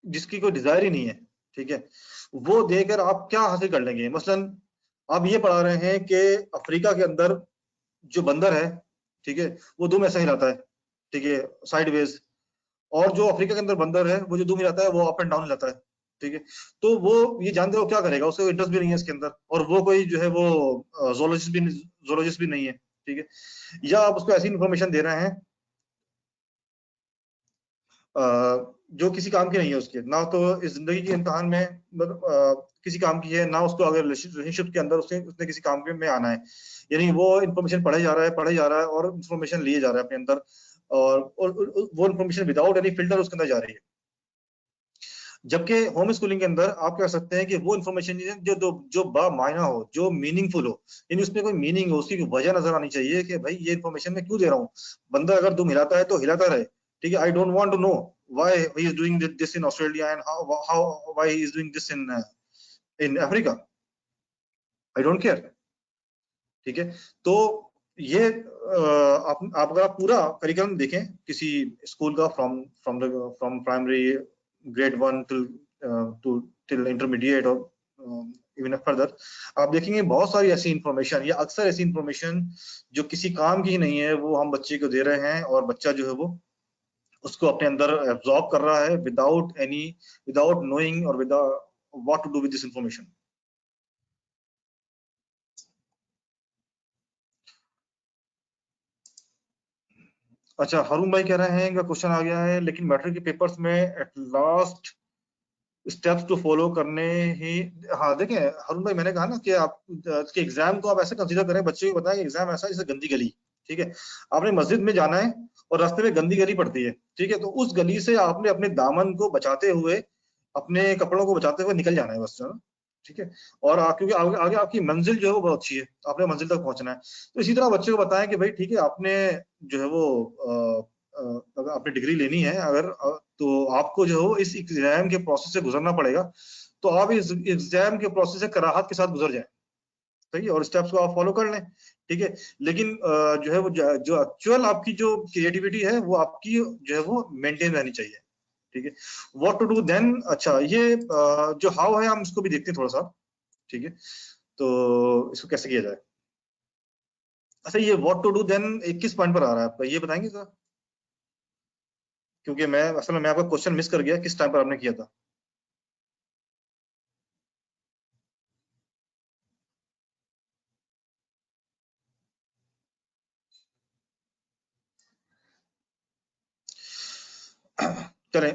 जिसकी कोई डिजायर ही नहीं है, ठीक है, वो देकर आप क्या हासिल कर लेंगे। मसलन आप ये पढ़ा रहे हैं कि अफ्रीका के अंदर जो बंदर है, ठीक है, वो दुम ऐसा हिलाता है, ठीक है, साइडवेज, और जो अफ्रीका के अंदर बंदर है वो जो दुम हिलाता है वो अप एंड डाउन हिलाता है। ठीक है, तो वो ये जानते हो क्या करेगा, उसको इंटरेस्ट भी नहीं है इसके अंदर, और वो कोई जो है वो जोलॉजिस्ट भी नहीं है। ठीक है, या आप उसको ऐसी इंफॉर्मेशन दे रहे हैं जो किसी काम की नहीं है उसके, ना तो इस जिंदगी के इम्तिहान में किसी काम की है, ना उसको अगर रिलेशनशिप के अंदर उसने किसी काम में आना है। यानी वो इन्फॉर्मेशन पढ़े जा रहा है और इन्फॉर्मेशन लिए जा रहा है अपने अंदर, और वो इन्फॉर्मेशन विदाउट एनी फिल्टर उसके अंदर जा रही है। जबकि होम स्कूलिंग के अंदर आप कह सकते हैं कि वो इन्फॉर्मेशन जो जो जो बामायना हो, जो मीनिंगफुल हो, यानी उसमें कोई मीनिंग हो, उसकी वजह नजर आनी चाहिए कि भाई ये इन्फॉर्मेशन मैं क्यों दे रहा हूँ। बंदा अगर दुम हिलाता है तो हिलाता रहे, ठीक है। I don't want to know why he is doing this in Australia and how why he is doing this in Africa. I don't care, ठीक है। तो ये आप अगर आप पूरा करिकुलम देखें किसी स्कूल का, from primary grade 1 till intermediate और इवन फर्दर, आप देखेंगे बहुत सारी ऐसी इंफॉर्मेशन या अक्सर ऐसी इंफॉर्मेशन जो किसी काम की ही नहीं है, वो हम बच्चे को दे रहे हैं, और बच्चा जो है वो उसको अपने अंदर एब्जॉर्ब कर रहा है विदाउट नोइंग और without what to do with this information. अच्छा, हारून भाई कह रहे हैं कि क्वेश्चन आ गया है, लेकिन मैट्रिक के पेपर्स में at last steps to follow करने ही। हाँ देखें हारून भाई, मैंने कहा ना कि आप कि एग्जाम को आप ऐसे कंसीडर करें, बच्चे को बताएं एग्जाम ऐसा जैसे गंदी गली, ठीक है। आपने मस्जिद में जाना है और रास्ते में गंदी गली पड़ती है, ठीक है, तो उस गली से आपने अपने दामन को बचाते हुए, अपने कपड़ों को बचाते हुए निकल जाना है बस, ठीक है। और क्योंकि आगे आपकी मंजिल जो है वो बहुत अच्छी है, आपने मंजिल तक पहुंचना है। तो इसी तरह बच्चे को बताएं कि भाई ठीक है, आपने जो है वो अगर आपने डिग्री लेनी है, अगर तो आपको जो है वो इस एग्जाम के प्रोसेस से गुजरना पड़ेगा, तो आप इस एग्जाम के प्रोसेस से कराहत के साथ गुजर जाएं, सही है, और स्टेप्स को आप फॉलो कर लें, ठीक है। लेकिन जो है वो जो एक्चुअल आपकी जो क्रिएटिविटी है वो आपकी जो है वो मेंटेन रहनी चाहिए, ठीक है। व्हाट टू डू देन, अच्छा ये जो हाउ है हम इसको भी देखते हैं थोड़ा सा, ठीक है। तो इसको कैसे किया जाए। अच्छा, ये व्हाट टू डू देन किस पॉइंट पर आ रहा है आपका, ये बताएंगे सर, क्योंकि मैं असल में मैं आपका क्वेश्चन मिस कर गया, किस टाइम पर आपने किया था। चलें,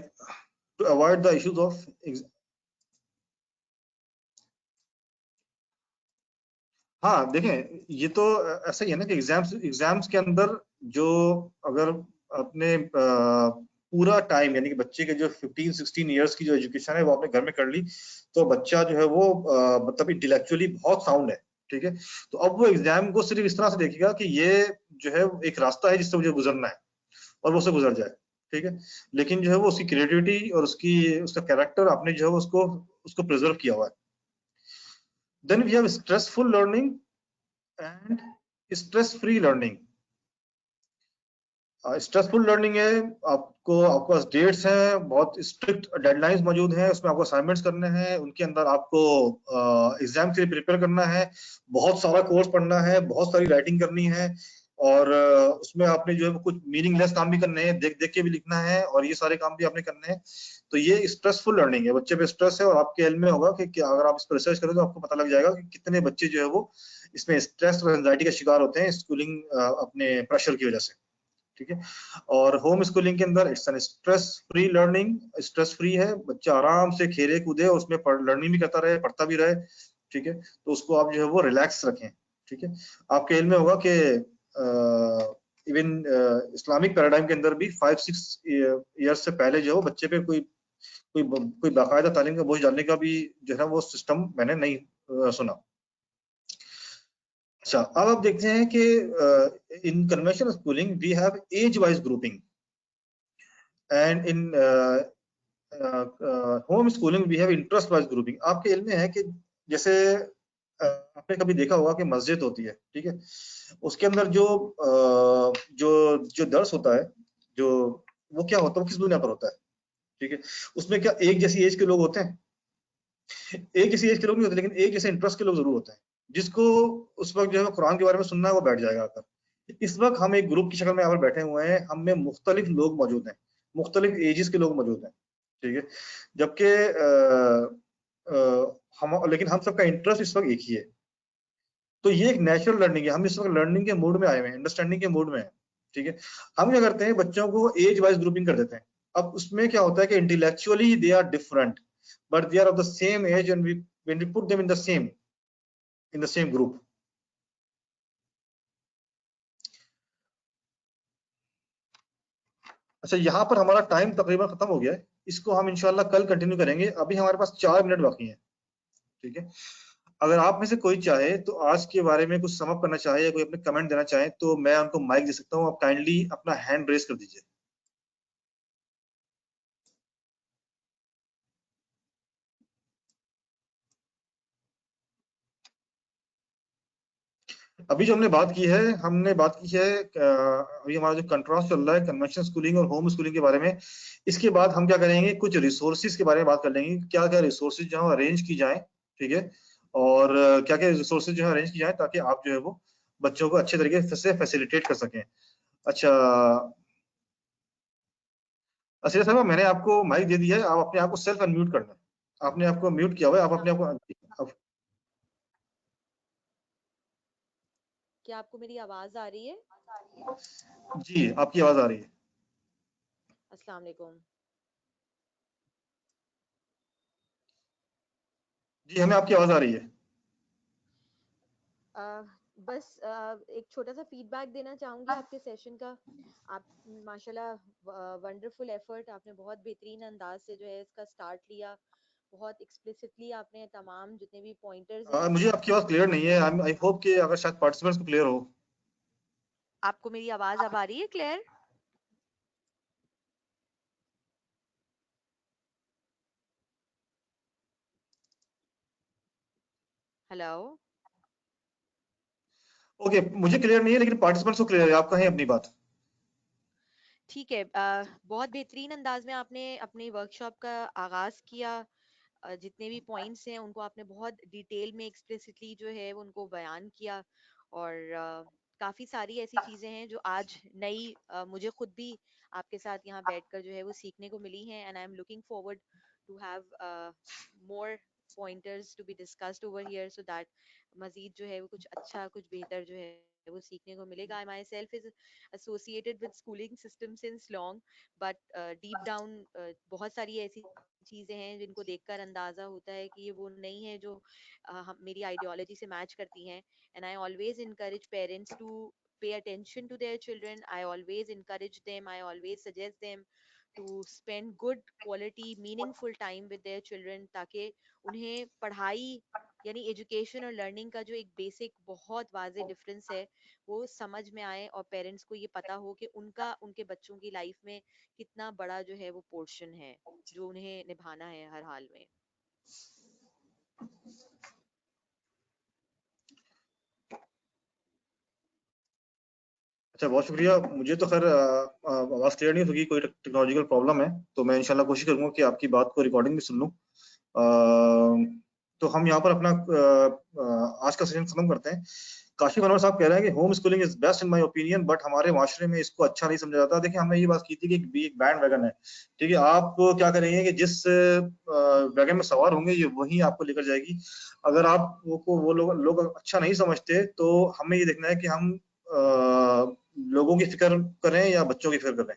to avoid the issues of, हाँ देखें, ये तो ऐसा ही है ना कि एग्जाम्स के अंदर जो, अगर अपने पूरा टाइम, यानी कि बच्चे के जो 15-16 इयर्स की जो एजुकेशन है वो आपने घर में कर ली, तो बच्चा जो है वो मतलब इंटेलेक्चुअली बहुत साउंड है, ठीक है। तो अब वो एग्जाम को सिर्फ इस तरह से देखेगा कि ये जो है एक रास्ता है जिससे मुझे गुजरना है, और वो उससे गुजर जाए, ठीक है। लेकिन जो है वो उसकी क्रिएटिविटी और उसका कैरेक्टर आपने जो है उसको उसको प्रिजर्व किया हुआ है। Then we have stressful learning and stress free learning. Stressful learning है, आपके पास डेट्स हैं, बहुत स्ट्रिक्ट डेडलाइंस मौजूद हैं, उसमें आपको असाइनमेंट्स करने हैं, उनके अंदर आपको एग्जाम के लिए प्रिपेयर करना है, बहुत सारा कोर्स पढ़ना है, बहुत सारी राइटिंग करनी है, और उसमें आपने जो है कुछ मीनिंगलेस काम भी करने हैं, देख देख के भी लिखना है, और ये सारे काम भी आपने करने हैं। तो ये स्ट्रेसफुल लर्निंग है, बच्चे पे स्ट्रेस है, और आपके इल्म में होगा कि क्या, अगर आप इस पर रिसर्च करें तो आपको पता लग जाएगा कि कितने बच्चे जो है वो इसमें स्ट्रेस और एंजाइटी का शिकार होते हैं स्कूलिंग अपने प्रेशर की वजह से, ठीक है। और होम स्कूलिंग के अंदर it's an stress free learning, stress free है, बच्चा आराम से खेले कूदे, उसमें लर्निंग भी करता रहे, पढ़ता भी रहे, ठीक है। तो उसको आप जो है वो रिलैक्स रखें, ठीक है। आपके इल्म में होगा कि इवन इस्लामिक पैराडाइम के अंदर भी 5-6 ईयर्स से पहले जो है बच्चे पे कोई बाकायदा तालीम का बोझ डालने का भी जो है वो सिस्टम मैंने नहीं सुना। अच्छा, अब आप देखते हैं कि in conventional schooling we have age wise grouping, and in home schooling we have interest wise grouping. आपके इल्म में है कि जैसे आपने कभी देखा होगा कि मस्जिद होती है, ठीक है, उसके अंदर जो जो दर्स होता है, जो वो क्या होता है, वो किस दुनिया पर होता है, ठीक है। उसमें क्या एक जैसी एज के लोग होते हैं? एक जैसी एज के लोग नहीं होते, लेकिन एक जैसे इंटरेस्ट के लोग जरूर होते हैं। जिसको उस वक्त जो है कुरान के बारे में सुनना है वो बैठ जाएगा आकर। इस वक्त हम एक ग्रुप की शक्ल में यहाँ पर बैठे हुए हैं, हम में मुख्तलिफ लोग मौजूद हैं, मुख्तलिफ एजेस के लोग मौजूद हैं, ठीक है। जबकि हम, लेकिन हम सबका इंटरेस्ट इस वक्त एक ही है। तो ये एक नेचुरल लर्निंग है, हम इस वक्त लर्निंग के मूड में आए हुए हैं, अंडरस्टैंडिंग के मूड में है, ठीक है। हम क्या करते हैं, बच्चों को एज वाइज ग्रुपिंग कर देते हैं। अब उसमें क्या होता है कि intellectually they are different, but they are of the same age, and when we put them in the same group. अच्छा, यहाँ पर हमारा टाइम तकरीबन खत्म हो गया है, इसको हम इंशाल्लाह कल कंटिन्यू करेंगे। अभी हमारे पास 4 मिनट बाकी हैं, ठीक है। अगर आप में से कोई चाहे तो आज के बारे में कुछ समअप करना चाहे या कोई अपने कमेंट देना चाहे तो मैं उनको माइक दे सकता हूँ। आप काइंडली अपना हैंड रेज कर दीजिए। अभी जो हमने बात की है अभी हमारा जो कंट्रास्ट चल रहा है कन्वेंशनल स्कूलिंग और होम स्कूलिंग के बारे में। इसके बाद हम क्या करेंगे, कुछ रिसोर्सेज के बारे में बात कर लेंगे, क्या क्या रिसोर्सेज जो है अरेंज की जाए, ठीक है, और क्या क्या रिसोर्सेज जो है अरेंज की जाए ताकि आप जो है वो बच्चों को अच्छे तरीके से फैसिलिटेट कर सकें। अच्छा असलियत साहब, मैंने आपको माइक दे दिया है, आप अपने आप को सेल्फ अनम्यूट करना है। आपने आपको म्यूट किया हुआ है, आप अपने आप को। क्या आपको मेरी आवाज आ रही है? जी, आपकी आवाज आ रही है। अस्सलाम वालेकुम। जी, हमें आपकी आवाज आ रही है। बस एक छोटा सा फीडबैक देना चाहूंगी आपके सेशन का। आप माशाल्लाह वंडरफुल एफर्ट, आपने बहुत बेहतरीन अंदाज से जो है इसका स्टार्ट लिया। बहुत एक्सप्लिसिटली आपने तमाम जितने भी पॉइंटर्स हैं मुझे आपकी आवाज क्लियर नहीं है। आई होप कि अगर शायद पार्टिसिपेंट्स को क्लियर हो। आपको मेरी आवाज अब आ रही है क्लियर? हेलो। ओके, मुझे क्लियर नहीं है लेकिन पार्टिसिपेंट्स को क्लियर है। आप कहें अपनी बात। ठीक है। बहुत बेहतरीन अंदाज में आपने अपनी वर्कशॉप का आगाज किया। जितने भी पॉइंट्स हैं उनको आपने बहुत डिटेल में एक्सप्लिसिटली जो है वो उनको बयान किया। और काफ़ी सारी ऐसी चीज़ें हैं जो आज नई मुझे खुद भी आपके साथ यहाँ बैठकर जो है वो सीखने को मिली हैं। And I am looking forward to have more pointers to be discussed over here so that मजीद जो है वो कुछ अच्छा कुछ बेहतर जो है वो सीखने को मिलेगा। I myself is associated with schooling system since long, but deep down बहुत सारी ऐसी चीजें हैं जिनको देखकर अंदाजा होता है कि ये वो नहीं है जो मेरी आइडियोलॉजी से मैच करती हैं। And I always encourage parents to pay attention to their children. I always encourage them, I always suggest them to spend good quality meaningful time with their children ताकि उन्हें पढ़ाई यानी एजुकेशन और learning का जो एक बेसिक बहुत वाज़े डिफरेंस है वो समझ में आए और पेरेंट्स को ये पता हो कि उनका उनके बच्चों की लाइफ में कितना बड़ा जो है वो पोर्शन है जो उन्हें निभाना है हर हाल में। अच्छा, बहुत शुक्रिया। मुझे तो खैर आवाज क्लियर नहीं होगी, कोई टेक्नोलॉजिकल प्रॉब्लम है, तो मैं इंशाल्लाह कोशिश करूंगा कि आपकी बात को रिकॉर्डिंग में सुन लूं। तो हम यहाँ पर अपना आज का सेशन खत्म करते हैं। काशिफ अनवर साहब कह रहे हैं कि home schooling is best in my opinion, but हमारे माशरे में इसको अच्छा नहीं समझा जाता। देखिए, हमने ये बात की थी कि एक बैंड वैगन है, ठीक है। आप क्या करेंगे कि जिस वैगन में सवार होंगे ये वही आपको लेकर जाएगी। अगर आप वो लोग अच्छा नहीं समझते तो हमें ये देखना है कि हम लोगों की फिक्र करें या बच्चों की फिक्र करें।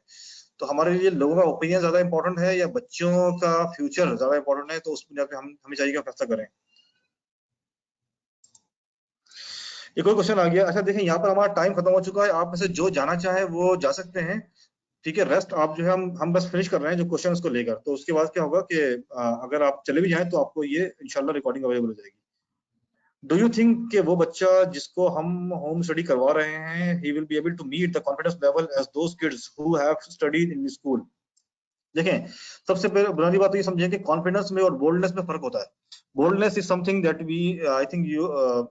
तो हमारे लिए लोगों का ओपिनियन ज्यादा इंपॉर्टेंट है या बच्चों का फ्यूचर ज्यादा इंपॉर्टेंट है, तो उस बुनियाद पे हम हमें चाहिए कि फैसला करें। एक और क्वेश्चन आ गया। अच्छा देखिए, यहाँ पर हमारा टाइम खत्म हो चुका है। आप में से जो जाना चाहे वो जा सकते हैं, ठीक है। रेस्ट आप जो है हम बस फिनिश कर रहे हैं जो क्वेश्चन उसको लेकर। तो उसके बाद क्या होगा कि अगर आप चले भी जाएं तो आपको ये इंशाल्लाह रिकॉर्डिंग अवेलेबल हो जाएगी। डू यू थिंक कि वो बच्चा जिसको हम होम स्टडी करवा रहे हैं he will be able to meet the confidence level as those kids who have studied in school? देखें, सबसे पहले बुनियादी बात तो ये समझें कि कॉन्फिडेंस में और बोल्डनेस में फर्क होता है। Boldness is something that we I think you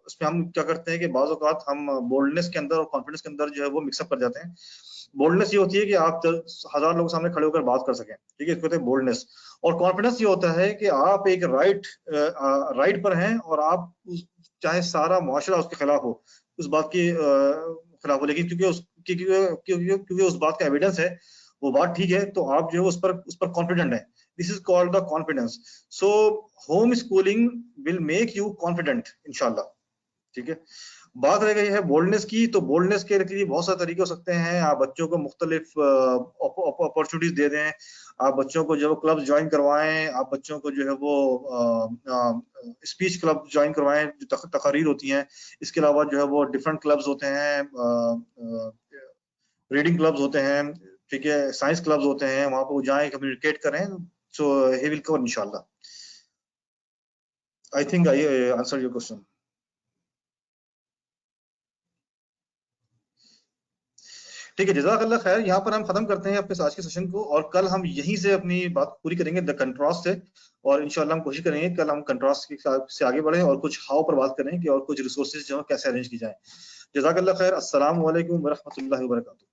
इसमें हम क्या करते हैं कि बाज़ औक़ात हम बोल्डनेस के अंदर और कॉन्फिडेंस के अंदर जो है वो मिक्सअप कर जाते हैं। बोल्डनेस ये होती है कि आप 1000 लोगों के सामने खड़े होकर बात कर सकें, ठीक है, इसको कहते हैं बोल्डनेस। और कॉन्फिडेंस ये होता है कि आप एक राइट पर हैं और आप चाहे सारा मुआशरा उसके खिलाफ हो, उस बात के खिलाफ हो, लेकिन क्योंकि उस बात का एविडेंस है, वो बात ठीक है, तो आप जो है उस पर कॉन्फिडेंट है। This is called the confidence. So home schooling will make you confident इंशाल्लाह, ठीक है। बात रह गई है बोल्डनेस की, तो बोल्डनेस के लिए बहुत सारे तरीके हो सकते हैं। आप बच्चों को मुख्तलिफ अपॉर्चुनिटीज दे दें, आप बच्चों को जो है क्लब ज्वाइन करवाएं, आप बच्चों को जो है वो स्पीच क्लब ज्वाइन करवाएं जो तकारीर होती हैं। इसके अलावा जो है वो डिफरेंट क्लब्स होते हैं, रीडिंग क्लब्स होते हैं, ठीक है, साइंस क्लब्स होते हैं, वहां पर वो जाएं, कम्युनिकेट करें। सो ही विल कवर इंशाल्लाह। I think I answer your question. ठीक है, जज़ाकल्लाह खैर। यहाँ पर हम खत्म करते हैं अपने आज के सेशन को, और कल हम यहीं से अपनी बात पूरी करेंगे द कंट्रास्ट से। और इंशाल्लाह हम कोशिश करेंगे कल हम कंट्रास्ट से आगे बढ़ें और कुछ हाउ पर बात करें कि और कुछ रिसोर्सेज जो है कैसे अरेंज की जाए। जज़ाकल्लाह खैर। अस्सलाम वालेकुम व रहमतुल्लाहि व बरकातुहू।